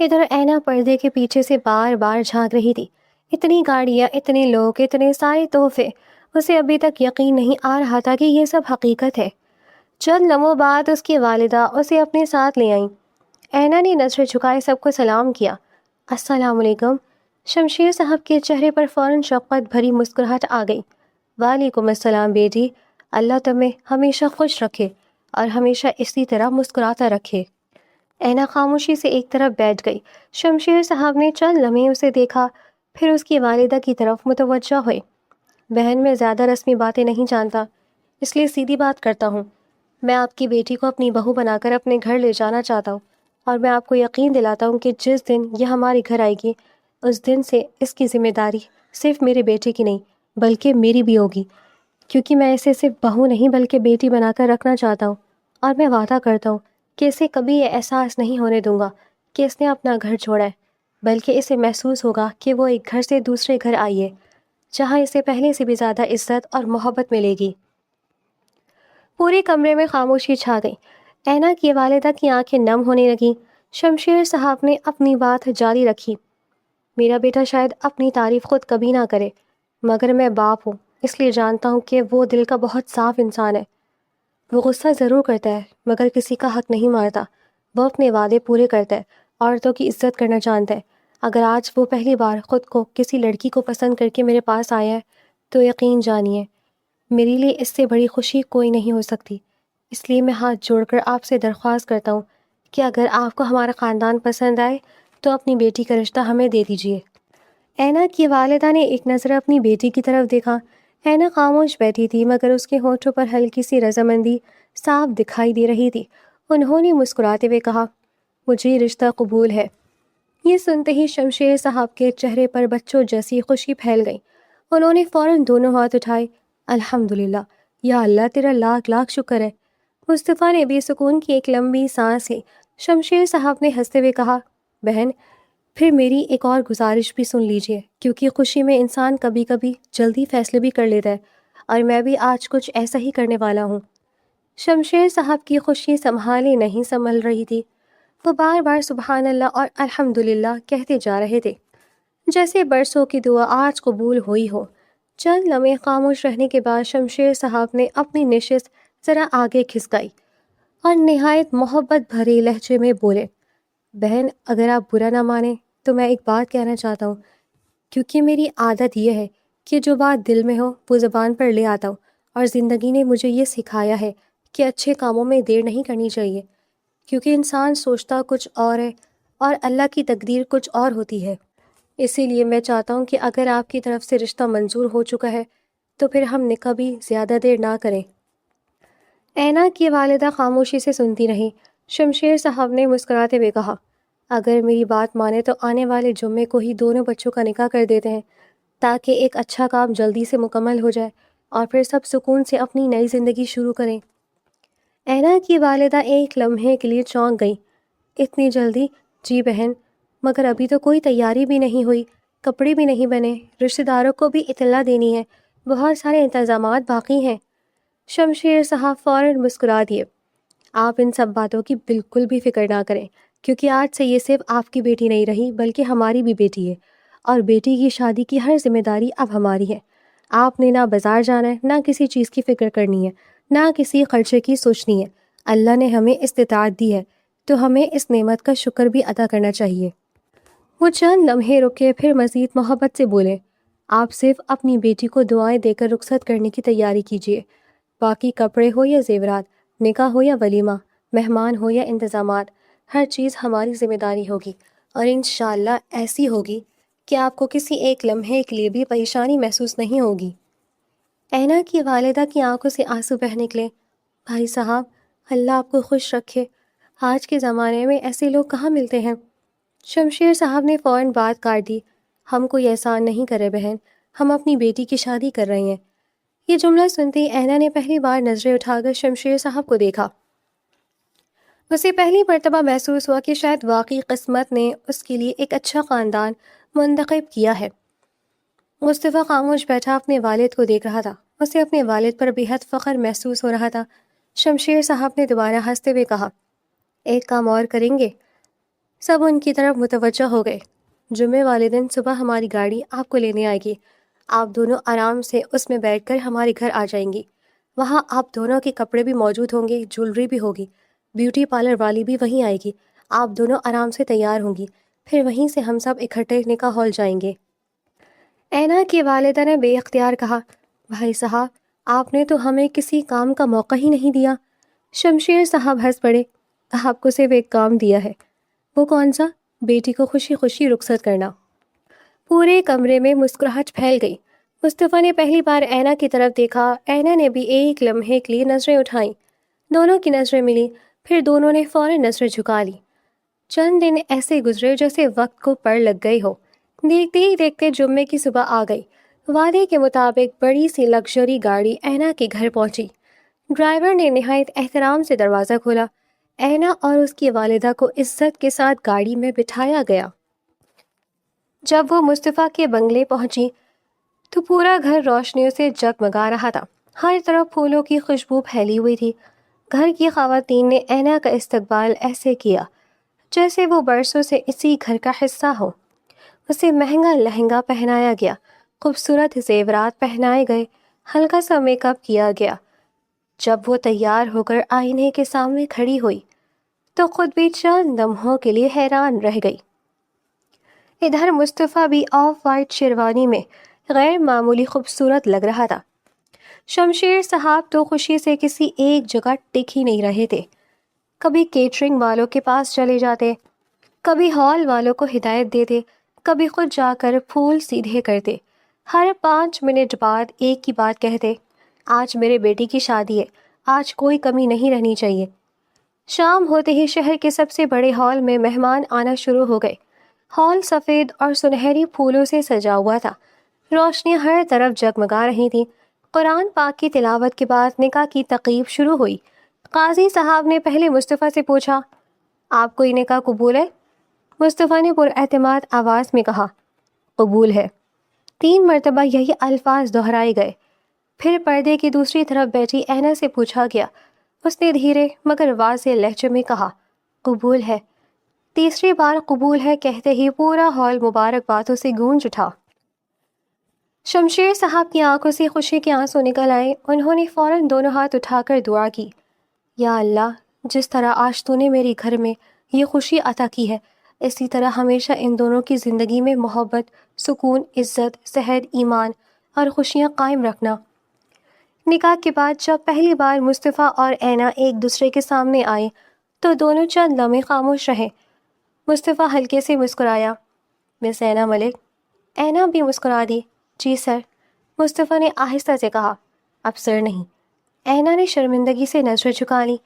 ادھر اینا پردے کے پیچھے سے بار بار جھانک رہی تھی. اتنی گاڑیاں، اتنے لوگ، اتنے سارے تحفے. اسے ابھی تک یقین نہیں آ رہا تھا کہ یہ سب حقیقت ہے. چند لمحوں بعد اس کی والدہ اسے اپنے ساتھ لے آئیں. اینا نے نظر جھکائے سب کو سلام کیا. السلام علیکم. شمشیر صاحب کے چہرے پر فوراً شفقت بھری مسکراہٹ آ گئی. وعلیکم السلام بیٹی. اللہ تمہیں ہمیشہ خوش رکھے اور ہمیشہ اسی طرح مسکراتا رکھے. اینا خاموشی سے ایک طرف بیٹھ گئی. شمشیر صاحب نے چند لمحے اسے دیکھا، پھر اس کی والدہ کی طرف متوجہ ہوئے. بہن، میں زیادہ رسمی باتیں نہیں جانتا، اس لیے سیدھی بات کرتا ہوں. میں آپ کی بیٹی کو اپنی بہو بنا کر اپنے گھر لے جانا چاہتا ہوں، اور میں آپ کو یقین دلاتا ہوں کہ جس دن یہ ہمارے گھر آئے گی اس دن سے اس کی ذمہ داری صرف میرے بیٹے کی نہیں بلکہ میری بھی ہوگی، کیونکہ میں اسے صرف بہو نہیں بلکہ بیٹی بنا کر رکھنا چاہتا ہوں. اور میں وعدہ کرتا ہوں کہ اسے کبھی یہ احساس نہیں ہونے دوں گا کہ اس نے اپنا گھر چھوڑا ہے، بلکہ اسے محسوس ہوگا کہ وہ ایک گھر سے دوسرے گھر آئی ہے جہاں اسے پہلے سے بھی زیادہ عزت اور محبت ملے گی. پورے کمرے میں خاموشی چھا گئی. اینا کی والدہ کی آنکھیں نم ہونے لگیں. شمشیر صاحب نے اپنی بات جاری رکھی. میرا بیٹا شاید اپنی تعریف خود کبھی نہ کرے، مگر میں باپ ہوں اس لیے جانتا ہوں کہ وہ دل کا بہت صاف انسان ہے. وہ غصہ ضرور کرتا ہے مگر کسی کا حق نہیں مارتا. وہ اپنے وعدے پورے کرتا ہے، عورتوں کی عزت کرنا جانتا ہے. اگر آج وہ پہلی بار خود کو کسی لڑکی کو پسند کر کے میرے پاس آیا ہے تو یقین جانیے میرے لیے اس سے بڑی خوشی کوئی نہیں ہو سکتی. اس لیے میں ہاتھ جوڑ کر آپ سے درخواست کرتا ہوں کہ اگر آپ کو ہمارا خاندان پسند آئے تو اپنی بیٹی کا رشتہ ہمیں دے دیجیے. اینا کی والدہ نے ایک نظر اپنی بیٹی کی طرف دیکھا. اینا خاموش بیٹھی تھی مگر اس کے ہونٹوں پر ہلکی سی رضامندی صاف دکھائی دے رہی تھی. انہوں نے مسکراتے ہوئے کہا، مجھے یہ رشتہ قبول ہے. یہ سنتے ہی شمشیر صاحب کے چہرے پر بچوں جیسی خوشی پھیل گئی. انہوں نے فوراً دونوں ہاتھ اٹھائے. الحمدللہ، یا اللہ تیرا لاکھ لاکھ شکر ہے. مصطفیٰ نے بے سکون کی ایک لمبی سانس لی. شمشیر صاحب نے ہنستے ہوئے کہا، بہن پھر میری ایک اور گزارش بھی سن لیجیے، کیونکہ خوشی میں انسان کبھی کبھی جلدی فیصلے بھی کر لیتا ہے، اور میں بھی آج کچھ ایسا ہی کرنے والا ہوں. شمشیر صاحب کی خوشی سنبھالے نہیں سنبھل رہی تھی. وہ بار بار سبحان اللہ اور الحمدللہ کہتے جا رہے تھے جیسے برسوں کی دعا آج قبول ہوئی ہو. چند لمحے خاموش رہنے کے بعد شمشیر صاحب نے اپنی نشست ذرا آگے کھسکائی اور نہایت محبت بھرے لہجے میں بولے، بہن اگر آپ برا نہ مانیں تو میں ایک بات کہنا چاہتا ہوں، کیونکہ میری عادت یہ ہے کہ جو بات دل میں ہو وہ زبان پر لے آتا ہوں، اور زندگی نے مجھے یہ سکھایا ہے کہ اچھے کاموں میں دیر نہیں کرنی چاہیے، کیونکہ انسان سوچتا کچھ اور ہے اور اللہ کی تقدیر کچھ اور ہوتی ہے. اسی لیے میں چاہتا ہوں کہ اگر آپ کی طرف سے رشتہ منظور ہو چکا ہے تو پھر ہم نکاح بھی زیادہ دیر نہ کریں. اینا کی والدہ خاموشی سے سنتی رہی. شمشیر صاحب نے مسکراتے ہوئے کہا، اگر میری بات مانے تو آنے والے جمعے کو ہی دونوں بچوں کا نکاح کر دیتے ہیں تاکہ ایک اچھا کام جلدی سے مکمل ہو جائے اور پھر سب سکون سے اپنی نئی زندگی شروع کریں۔ اینا کی والدہ ایک لمحے کے لیے چونک گئی۔ اتنی جلدی؟ جی بہن، مگر ابھی تو کوئی تیاری بھی نہیں ہوئی، کپڑے بھی نہیں بنے، رشتہ داروں کو بھی اطلاع دینی ہے، بہت سارے انتظامات باقی ہیں۔ شمشیر صاحب فوراً مسکرا دیے۔ آپ ان سب باتوں کی بالکل بھی فکر نہ کریں، کیونکہ آج سے یہ صرف آپ کی بیٹی نہیں رہی بلکہ ہماری بھی بیٹی ہے، اور بیٹی کی شادی کی ہر ذمہ داری اب ہماری ہے۔ آپ نے نہ بازار جانا ہے، نہ کسی چیز کی فکر کرنی ہے، نہ کسی خرچے کی سوچنی ہے۔ اللہ نے ہمیں استطاعت دی ہے تو ہمیں اس نعمت کا شکر بھی ادا کرنا چاہیے۔ وہ چند لمحے رکے، پھر مزید محبت سے بولے، آپ صرف اپنی بیٹی کو دعائیں دے کر رخصت کرنے کی تیاری کیجیے۔ باقی کپڑے ہو یا زیورات، نکاح ہو یا ولیمہ، مہمان ہو یا انتظامات، ہر چیز ہماری ذمہ داری ہوگی، اور انشاءاللہ ایسی ہوگی کہ آپ کو کسی ایک لمحے کے لیے بھی پریشانی محسوس نہیں ہوگی۔ اینا کی والدہ کی آنکھوں سے آنسو بہہ نکلے۔ بھائی صاحب، اللہ آپ کو خوش رکھے، آج کے زمانے میں ایسے لوگ کہاں ملتے ہیں۔ شمشیر صاحب نے فوراً بات کاٹ دی۔ ہم کوئی احسان نہیں کرے بہن، ہم اپنی بیٹی کی شادی کر رہے ہیں۔ یہ جملہ سنتے ہی اینا نے پہلی بار نظریں اٹھا کر شمشیر صاحب کو دیکھا۔ اسے پہلی مرتبہ محسوس ہوا کہ شاید واقعی قسمت نے اس کے لیے ایک اچھا خاندان منتخب کیا ہے۔ مصطفیٰ خاموش بیٹھا اپنے والد کو دیکھ رہا تھا۔ اسے اپنے والد پر بے حد فخر محسوس ہو رہا تھا۔ شمشیر صاحب نے دوبارہ ہنستے ہوئے کہا، ایک کام اور کریں گے؟ سب ان کی طرف متوجہ ہو گئے۔ جمعے والے دن صبح ہماری گاڑی آپ کو لینے آئے گی۔ آپ دونوں آرام سے اس میں بیٹھ کر ہمارے گھر آ جائیں گی۔ وہاں آپ دونوں کے کپڑے بھی موجود ہوں گے، جولری بھی ہوگی، بیوٹی پارلر والی بھی وہیں آئے گی۔ آپ دونوں آرام سے تیار ہوں گی، پھر وہیں سے ہم سب اکٹھے نکاح ہال جائیں گے۔ اینا کی والدہ نے بے اختیار کہا، بھائی صاحب، آپ نے تو ہمیں کسی کام کا موقع ہی نہیں دیا۔ شمشیر صاحب ہنس پڑے، آپ کو صرف ایک کام دیا ہے۔ وہ کون سا؟ بیٹی کو خوشی خوشی رخصت کرنا۔ پورے کمرے میں مسکراہٹ پھیل گئی۔ مصطفیٰ نے پہلی بار اینا کی طرف دیکھا۔ اینا نے بھی ایک لمحے کے لیے نظریں اٹھائیں۔ دونوں کی نظریں ملی، پھر دونوں نے فوراً نظریں جھکا لی۔ چند دن ایسے گزرے جیسے وقت کو پر لگ گئے ہو۔ دیکھتے ہی دیکھتے جمعے کی صبح آ گئی۔ وعدے کے مطابق بڑی سی لگژری گاڑی اینا کے گھر پہنچی۔ ڈرائیور نے نہایت احترام سے دروازہ کھولا۔ اینا اور اس کی والدہ کو عزت کے ساتھ گاڑی میں بٹھایا گیا۔ جب وہ مصطفیٰ کے بنگلے پہنچی تو پورا گھر روشنیوں سے جگمگا رہا تھا۔ ہر طرف پھولوں کی خوشبو پھیلی ہوئی تھی۔ گھر کی خواتین نے اینا کا استقبال ایسے کیا جیسے وہ برسوں سے اسی گھر کا حصہ ہو۔ اسے مہنگا لہنگا پہنایا گیا، خوبصورت زیورات پہنائے گئے، ہلکا سا میک اپ کیا گیا۔ جب وہ تیار ہو کر آئینے کے سامنے کھڑی ہوئی تو خود بھی چند لمحوں کے لیے حیران رہ گئی۔ ادھر مصطفیٰ بھی آف وائٹ شیروانی میں غیر معمولی خوبصورت لگ رہا تھا۔ شمشیر صاحب تو خوشی سے کسی ایک جگہ ٹک ہی نہیں رہے تھے۔ کبھی کیٹرنگ والوں کے پاس چلے جاتے، کبھی ہال والوں کو ہدایت دیتے، کبھی خود جا کر پھول سیدھے کرتے۔ ہر 5 منٹ بعد ایک ہی بات کہتے، آج میرے بیٹی کی شادی ہے، آج کوئی کمی نہیں رہنی چاہیے۔ شام ہوتے ہی شہر کے سب سے بڑے ہال میں مہمان آنا شروع ہو گئے۔ ہال سفید اور سنہری پھولوں سے سجا ہوا تھا۔ روشنیاں ہر طرف جگمگا رہی تھیں۔ قرآن پاک کی تلاوت کے بعد نکاح کی تقریب شروع ہوئی۔ قاضی صاحب نے پہلے مصطفیٰ سے پوچھا، آپ کو یہ نکاح قبول ہے؟ مصطفیٰ نے پراعتماد آواز میں کہا، قبول ہے۔ 3 مرتبہ یہی الفاظ دہرائے گئے۔ پھر پردے کی دوسری طرف بیٹھی اینا سے پوچھا گیا۔ اس نے دھیرے مگر واضح لہجے میں کہا، قبول ہے۔ تیسری بار قبول ہے کہتے ہی پورا ہال مبارکبادوں سے گونج اٹھا۔ شمشیر صاحب کی آنکھوں سے خوشی کے آنسو نکل آئے۔ انہوں نے فوراً دونوں ہاتھ اٹھا کر دعا کی، یا اللہ، جس طرح آج تو نے میرے گھر میں یہ خوشی عطا کی ہے، اسی طرح ہمیشہ ان دونوں کی زندگی میں محبت، سکون، عزت، صحت، ایمان اور خوشیاں قائم رکھنا۔ نکاح کے بعد جب پہلی بار مصطفیٰ اور اینا ایک دوسرے کے سامنے آئے تو دونوں چند لمحے خاموش رہے۔ مصطفیٰ ہلکے سے مسکرایا، مس اینا ملک۔ اینا بھی مسکرا دی، جی سر۔ مصطفیٰ نے آہستہ سے کہا، اب سر نہیں۔ اینا نے شرمندگی سے نظریں جھکا لی۔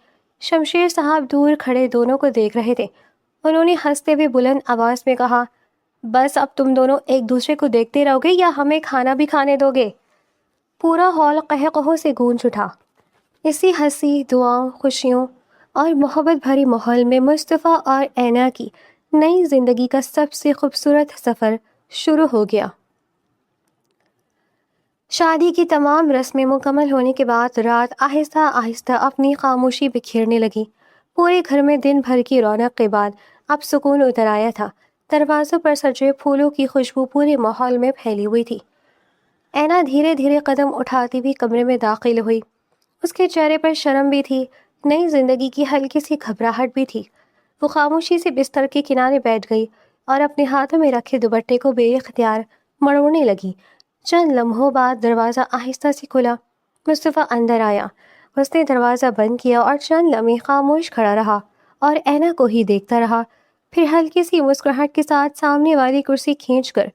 شمشیر صاحب دور کھڑے دونوں کو دیکھ رہے تھے۔ انہوں نے ہنستے ہوئے بلند آواز میں کہا، بس اب تم دونوں ایک دوسرے کو دیکھتے رہو گے یا ہمیں کھانا بھی کھانے دو گے؟ پورا ہال قہقہوں سے گونج اٹھا۔ اسی ہنسی، دعاؤں، خوشیوں اور محبت بھری ماحول میں مصطفیٰ اور اینا کی نئی زندگی کا سب سے خوبصورت سفر شروع ہو گیا۔ شادی کی تمام رسمیں مکمل ہونے کے بعد رات آہستہ آہستہ اپنی خاموشی بکھیرنے لگی۔ پورے گھر میں دن بھر کی رونق کے بعد اب سکون اتر آیا تھا۔ دروازوں پر سجے پھولوں کی خوشبو پورے ماحول میں پھیلی ہوئی تھی۔ اینا دھیرے دھیرے قدم اٹھاتی ہوئی کمرے میں داخل ہوئی۔ اس کے چہرے پر شرم بھی تھی، نئی زندگی کی ہلکی سی گھبراہٹ بھی تھی۔ وہ خاموشی سے بستر کے کنارے بیٹھ گئی اور اپنے ہاتھوں میں رکھے دوپٹے کو بے اختیار مڑوڑنے لگی۔ چند لمحوں بعد دروازہ آہستہ سے کھلا۔ مصطفیٰ اندر آیا۔ اس نے دروازہ بند کیا اور چند لمحے خاموش کھڑا رہا اور اینا کو ہی دیکھتا رہا، پھر ہلکی سی مسکراہٹ کے ساتھ سامنے والی کرسی کھینچ کر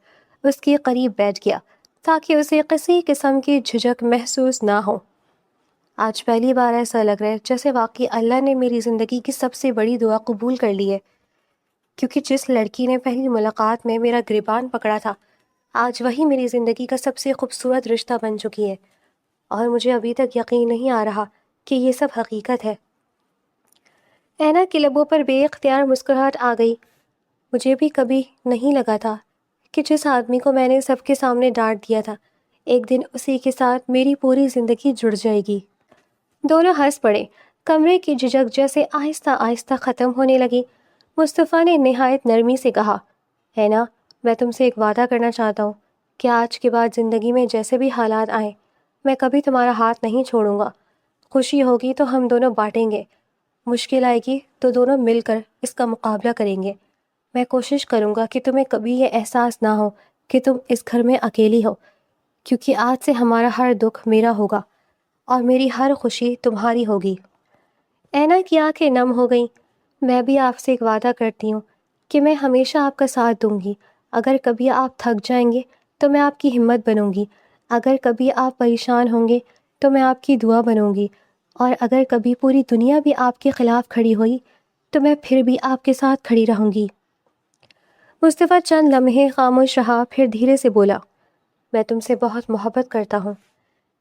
اس کے قریب بیٹھ گیا تاکہ اسے کسی قسم کی جھجک محسوس نہ ہو۔ آج پہلی بار ایسا لگ رہا ہے جیسے واقعی اللہ نے میری زندگی کی سب سے بڑی دعا قبول کر لی ہے، کیونکہ جس لڑکی نے پہلی ملاقات میں میرا گریبان پکڑا تھا آج وہی میری زندگی کا سب سے خوبصورت رشتہ بن چکی ہے، اور مجھے ابھی تک یقین نہیں آ رہا کہ یہ سب حقیقت ہے۔ اینا کے لبوں پر بے اختیار مسکراہٹ آ گئی۔ مجھے بھی کبھی نہیں لگا تھا کہ جس آدمی کو میں نے سب کے سامنے ڈانٹ دیا تھا ایک دن اسی کے ساتھ میری پوری زندگی جڑ جائے گی۔ دونوں ہنس پڑے۔ کمرے کی جھجک جیسے آہستہ آہستہ ختم ہونے لگی۔ مصطفیٰ نے نہایت نرمی سے کہا، اینا، میں تم سے ایک وعدہ کرنا چاہتا ہوں کہ آج کے بعد زندگی میں جیسے بھی حالات آئیں میں کبھی تمہارا ہاتھ نہیں چھوڑوں گا۔ خوشی ہوگی تو ہم دونوں بانٹیں گے، مشکل آئے گی تو دونوں مل کر اس کا مقابلہ کریں گے۔ میں کوشش کروں گا کہ تمہیں کبھی یہ احساس نہ ہو کہ تم اس گھر میں اکیلی ہو، کیونکہ آج سے ہمارا ہر دکھ میرا ہوگا اور میری ہر خوشی تمہاری ہوگی۔ اینا کی آنکھیں نم ہو گئیں۔ میں بھی آپ سے ایک وعدہ کرتی ہوں کہ میں ہمیشہ آپ کا ساتھ دوں گی۔ اگر کبھی آپ تھک جائیں گے تو میں آپ کی ہمت بنوں گی، اگر کبھی آپ پریشان ہوں گے تو میں آپ کی دعا بنوں گی، اور اگر کبھی پوری دنیا بھی آپ کے خلاف کھڑی ہوئی تو میں پھر بھی آپ کے ساتھ کھڑی رہوں گی۔ مصطفیٰ چند لمحے خاموش رہا، پھر دھیرے سے بولا، میں تم سے بہت محبت کرتا ہوں۔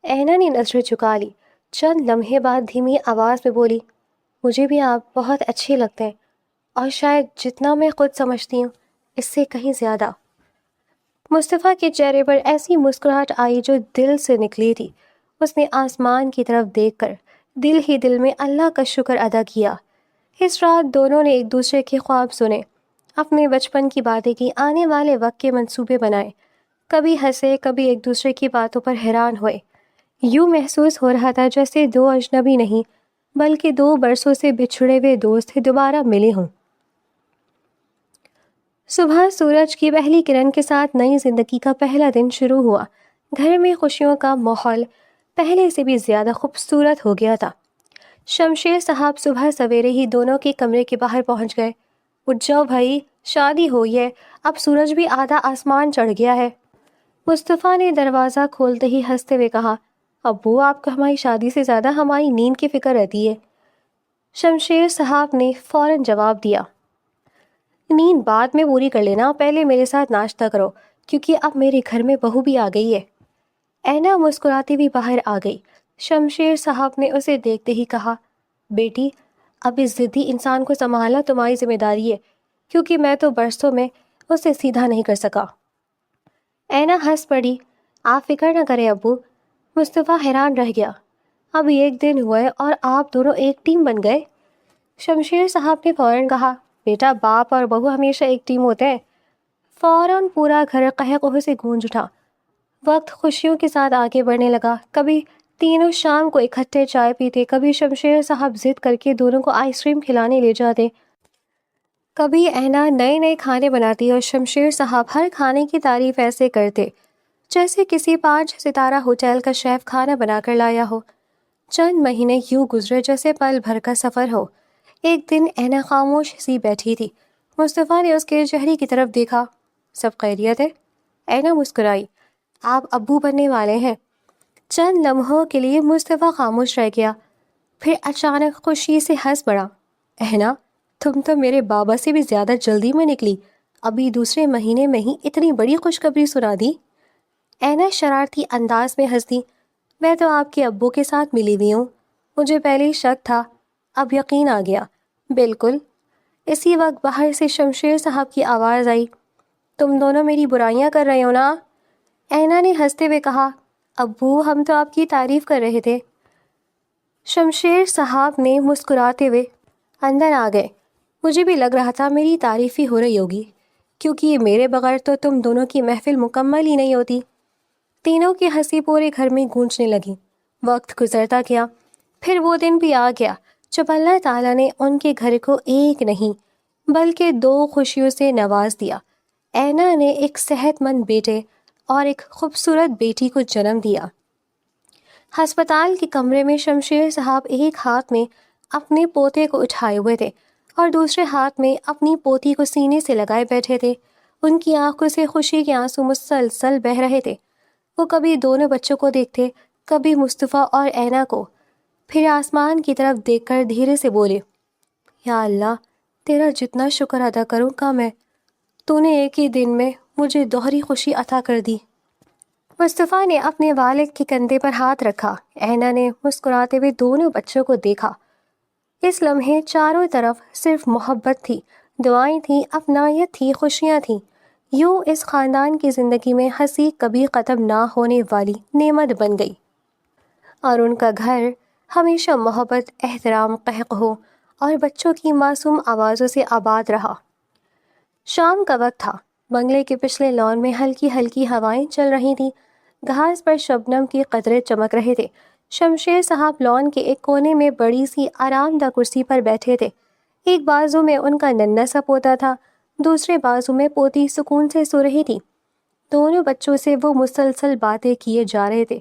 اینا نے نظریں جھکا لی۔ چند لمحے بعد دھیمی آواز میں بولی، مجھے بھی آپ بہت اچھے لگتے ہیں، اور شاید جتنا میں خود سمجھتی ہوں اس سے کہیں زیادہ۔ مصطفیٰ کے چہرے پر ایسی مسکراہٹ آئی جو دل سے نکلی تھی۔ اس نے آسمان کی طرف دیکھ کر دل ہی دل میں اللہ کا شکر ادا کیا۔ اس رات دونوں نے ایک دوسرے کے خواب سنے، اپنے بچپن کی باتیں کی، آنے والے وقت کے منصوبے بنائے، کبھی ہنسے، کبھی ایک دوسرے کی باتوں پر حیران ہوئے۔ یوں محسوس ہو رہا تھا جیسے دو اجنبی نہیں بلکہ 2 برسوں سے بچھڑے ہوئے دوست دوبارہ ملے ہوں۔ صبح سورج کی پہلی کرن کے ساتھ نئی زندگی کا پہلا دن شروع ہوا۔ گھر میں خوشیوں کا ماحول پہلے سے بھی زیادہ خوبصورت ہو گیا تھا۔ شمشیر صاحب صبح سویرے ہی دونوں کے کمرے کے باہر پہنچ گئے۔ اٹھ جاؤ بھائی، شادی ہوئی ہے، اب سورج بھی آدھا آسمان چڑھ گیا ہے۔ مصطفیٰ نے دروازہ کھولتے ہی ہنستے ہوئے کہا، ابو، آپ کو ہماری شادی سے زیادہ ہماری نیند کی فکر رہتی ہے۔ شمشیر صاحب نے فوراً جواب دیا، نیند بعد میں پوری کر لینا، پہلے میرے ساتھ ناشتہ کرو، کیونکہ اب میرے گھر میں بہو بھی آ گئی ہے۔ اینا مسکراتی بھی باہر آ گئی۔ شمشیر صاحب نے اسے دیکھتے ہی کہا، بیٹی، اب اس ضدی انسان کو سنبھالنا تمہاری ذمہ داری ہے، کیونکہ میں تو برسوں میں اسے سیدھا نہیں کر سکا۔ اینا ہنس پڑی، آپ فکر نہ کریں ابو۔ مصطفیٰ حیران رہ گیا، اب 1 دن ہوا ہے اور آپ دونوں ایک ٹیم بن گئے۔ شمشیر صاحب نے فوراً کہا، بیٹا، باپ اور بہو ہمیشہ ایک ٹیم ہوتے ہیں۔ فوراً پورا گھر قہقہوں سے گونج اٹھا۔ وقت خوشیوں کے ساتھ آگے بڑھنے لگا۔ کبھی تینوں شام کو اکٹھے چائے پیتے، کبھی شمشیر صاحب ضد کر کے دونوں کو آئس کریم کھلانے لے جاتے، کبھی اینا نئے نئے کھانے بناتی اور شمشیر صاحب ہر کھانے کی تعریف ایسے کرتے جیسے کسی 5 ستارہ ہوٹل کا شیف کھانا بنا کر لایا ہو۔ چند مہینے یوں گزرے جیسے پل بھر کا سفر ہو۔ ایک دن اینا خاموش سی بیٹھی تھی۔ مصطفیٰ نے اس کے چہرے کی طرف دیکھا، سب خیریت ہے؟ اینا مسکرائی، آپ ابو بننے والے ہیں۔ چند لمحوں کے لیے مصطفیٰ خاموش رہ گیا، پھر اچانک خوشی سے ہنس پڑا، اینا، تم تو میرے بابا سے بھی زیادہ جلدی میں نکلی، ابھی دوسرے مہینے میں ہی اتنی بڑی خوشخبری سنا دی۔ اینا شرارتی انداز میں ہنس دی۔ میں تو آپ کے ابو کے ساتھ ملی ہوئی ہوں، مجھے پہلے ہی شک تھا، اب یقین آ گیا۔ بالکل۔ اسی وقت باہر سے شمشیر صاحب کی آواز آئی، تم دونوں میری برائیاں کر رہے ہو نا؟ اینا نے ہنستے ہوئے کہا، ابو ہم تو آپ کی تعریف کر رہے تھے۔ شمشیر صاحب نے مسکراتے ہوئے اندر آ گئے۔ مجھے بھی لگ رہا تھا میری تعریف ہی ہو رہی ہوگی، کیونکہ یہ میرے بغیر تو تم دونوں کی محفل مکمل ہی نہیں ہوتی۔ تینوں کی ہنسی پورے گھر میں گونجنے لگی۔ وقت گزرتا گیا، پھر وہ دن بھی آ گیا جب اللہ تعالیٰ نے ان کے گھر کو ایک نہیں بلکہ 2 خوشیوں سے نواز دیا۔ اینا نے ایک صحت مند بیٹے اور ایک خوبصورت بیٹی کو جنم دیا۔ ہسپتال کے کمرے میں شمشیر صاحب ایک ہاتھ میں اپنے پوتے کو اٹھائے ہوئے تھے اور دوسرے ہاتھ میں اپنی پوتی کو سینے سے لگائے بیٹھے تھے۔ ان کی آنکھوں سے خوشی کے آنسو مسلسل بہہ رہے تھے۔ وہ کبھی دونوں بچوں کو دیکھتے، کبھی مصطفیٰ اور اینا کو، پھر آسمان کی طرف دیکھ کر دھیرے سے بولے، یا اللہ تیرا جتنا شکر ادا کروں کم ہے، تو نے ایک ہی دن میں مجھے دوہری خوشی عطا کر دی۔ مصطفیٰ نے اپنے والد کے کندھے پر ہاتھ رکھا۔ اینا نے مسکراتے ہوئے دونوں بچوں کو دیکھا۔ اس لمحے چاروں طرف صرف محبت تھی، دعائیں تھیں، اپنائیت تھی، خوشیاں تھیں۔ یوں اس خاندان کی زندگی میں ہنسی کبھی ختم نہ ہونے والی نعمت بن گئی، اور ان کا گھر ہمیشہ محبت، احترام، قہقہوں اور بچوں کی معصوم آوازوں سے آباد رہا۔ شام کا وقت تھا۔ بنگلے کے پچھلے لان میں ہلکی ہلکی ہوائیں چل رہی تھیں، گھاس پر شبنم کے قطرے چمک رہے تھے۔ شمشیر صاحب لان کے ایک کونے میں بڑی سی آرام دہ کرسی پر بیٹھے تھے۔ ایک بازو میں ان کا ننھا سا پوتا تھا، دوسرے بازو میں پوتی سکون سے سو رہی تھی۔ دونوں بچوں سے وہ مسلسل باتیں کیے جا رہے تھے،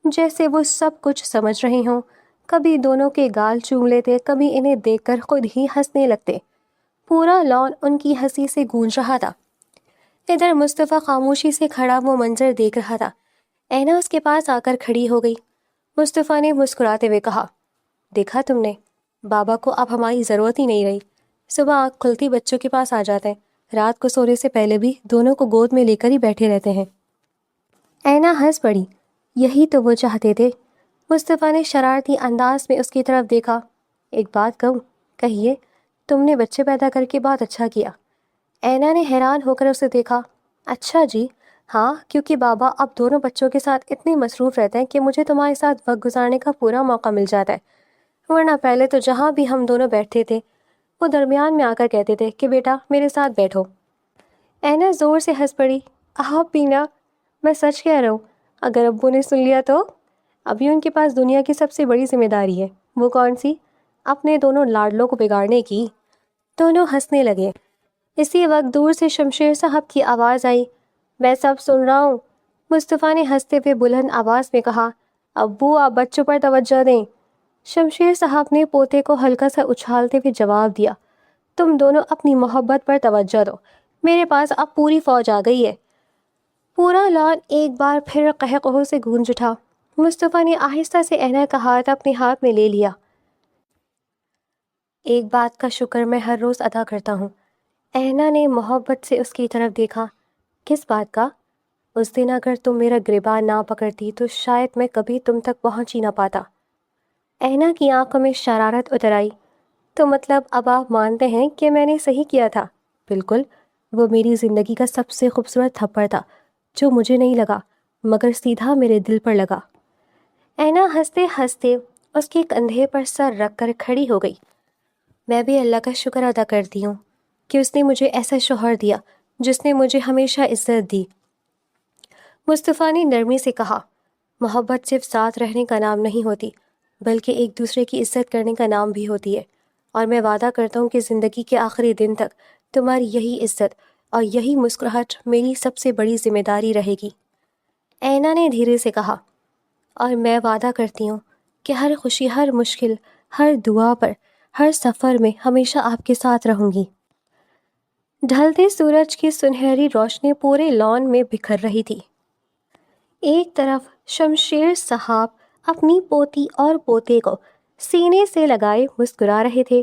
جیسے وہ سب کچھ سمجھ رہے ہوں۔ کبھی دونوں کے گال چوم لیتے، کبھی انہیں دیکھ کر خود ہی ہنسنے لگتے۔ پورا لان ان کی ہنسی سے گونج رہا تھا۔ ادھر مصطفیٰ خاموشی سے کھڑا وہ منظر دیکھ رہا تھا۔ اینا اس کے پاس آ کر کھڑی ہو گئی۔ مصطفیٰ نے مسکراتے ہوئے کہا، دیکھا تم نے، بابا کو اب ہماری ضرورت ہی نہیں رہی۔ صبح آنکھ کھلتی بچوں کے پاس آ جاتے ہیں، رات کو سونے سے پہلے بھی دونوں کو گود میں لے کر ہی بیٹھے رہتے ہیں۔ اینا ہنس پڑی۔ یہی تو وہ چاہتے تھے۔ مصطفیٰ نے شرارتی انداز میں اس کی طرف دیکھا۔ ایک بات کہوں؟ کہیے۔ تم نے بچے پیدا کر کے بہت اچھا کیا۔ اینا نے حیران ہو کر اسے دیکھا۔ اچھا جی، ہاں، کیونکہ بابا اب دونوں بچوں کے ساتھ اتنے مصروف رہتے ہیں کہ مجھے تمہارے ساتھ وقت گزارنے کا پورا موقع مل جاتا ہے، ورنہ پہلے تو جہاں بھی ہم دونوں بیٹھتے تھے وہ درمیان میں آ کر کہتے تھے کہ بیٹا میرے ساتھ بیٹھو۔ اینا زور سے ہنس پڑی۔ آپ بھی نا، میں سچ کہہ رہا ہوں، اگر ابو نے سن لیا تو؟ ابھی ان کے پاس دنیا کی سب سے بڑی ذمہ داری ہے۔ وہ کون سی؟ اپنے دونوں لاڈلوں کو بگاڑنے کی۔ دونوں ہنسنے لگے۔ اسی وقت دور سے شمشیر صاحب کی آواز آئی، میں سب سن رہا ہوں۔ مصطفیٰ نے ہنستے ہوئے بلند آواز میں کہا، ابو آپ بچوں پر توجہ دیں۔ شمشیر صاحب نے پوتے کو ہلکا سا اچھالتے ہوئے جواب دیا، تم دونوں اپنی محبت پر توجہ دو، میرے پاس اب پوری فوج آ گئی ہے۔ پورا لان ایک بار پھر قہقہوں سے گونج اٹھا۔ مصطفیٰ نے آہستہ سے اینا کا ہاتھ اپنے ہاتھ میں لے لیا۔ ایک بات کا شکر میں ہر روز ادا کرتا ہوں۔ اینا نے محبت سے اس کی طرف دیکھا۔ کس بات کا؟ اس دن اگر تم میرا گریبان نہ پکڑتی تو شاید میں کبھی تم تک پہنچ ہی نہ پاتا۔ اینا کی آنکھوں میں شرارت اتر آئی۔ تو مطلب اب آپ مانتے ہیں کہ میں نے صحیح کیا تھا؟ بالکل، وہ میری زندگی کا سب سے خوبصورت تھپڑ تھا جو مجھے نہیں لگا مگر سیدھا میرے دل پر لگا۔ اینا ہنستے ہنستے اس کے کندھے پر سر رکھ کر کھڑی ہو گئی۔ میں بھی اللہ کا شکر ادا کرتی ہوں کہ اس نے مجھے ایسا شوہر دیا جس نے مجھے ہمیشہ عزت دی۔ مصطفیٰ نے نرمی سے کہا، محبت صرف ساتھ رہنے کا نام نہیں ہوتی بلکہ ایک دوسرے کی عزت کرنے کا نام بھی ہوتی ہے، اور میں وعدہ کرتا ہوں کہ زندگی کے آخری دن تک تمہاری یہی عزت اور یہی مسکراہٹ میری سب سے بڑی ذمہ داری رہے گی۔ اینا نے دھیرے سے کہا، اور میں وعدہ کرتی ہوں کہ ہر خوشی، ہر مشکل، ہر دعا پر، ہر سفر میں ہمیشہ آپ کے ساتھ رہوں گی۔ ڈھلتے سورج کی سنہری روشنی پورے لان میں بکھر رہی تھی۔ ایک طرف شمشیر صاحب اپنی پوتی اور پوتے کو سینے سے لگائے مسکرا رہے تھے،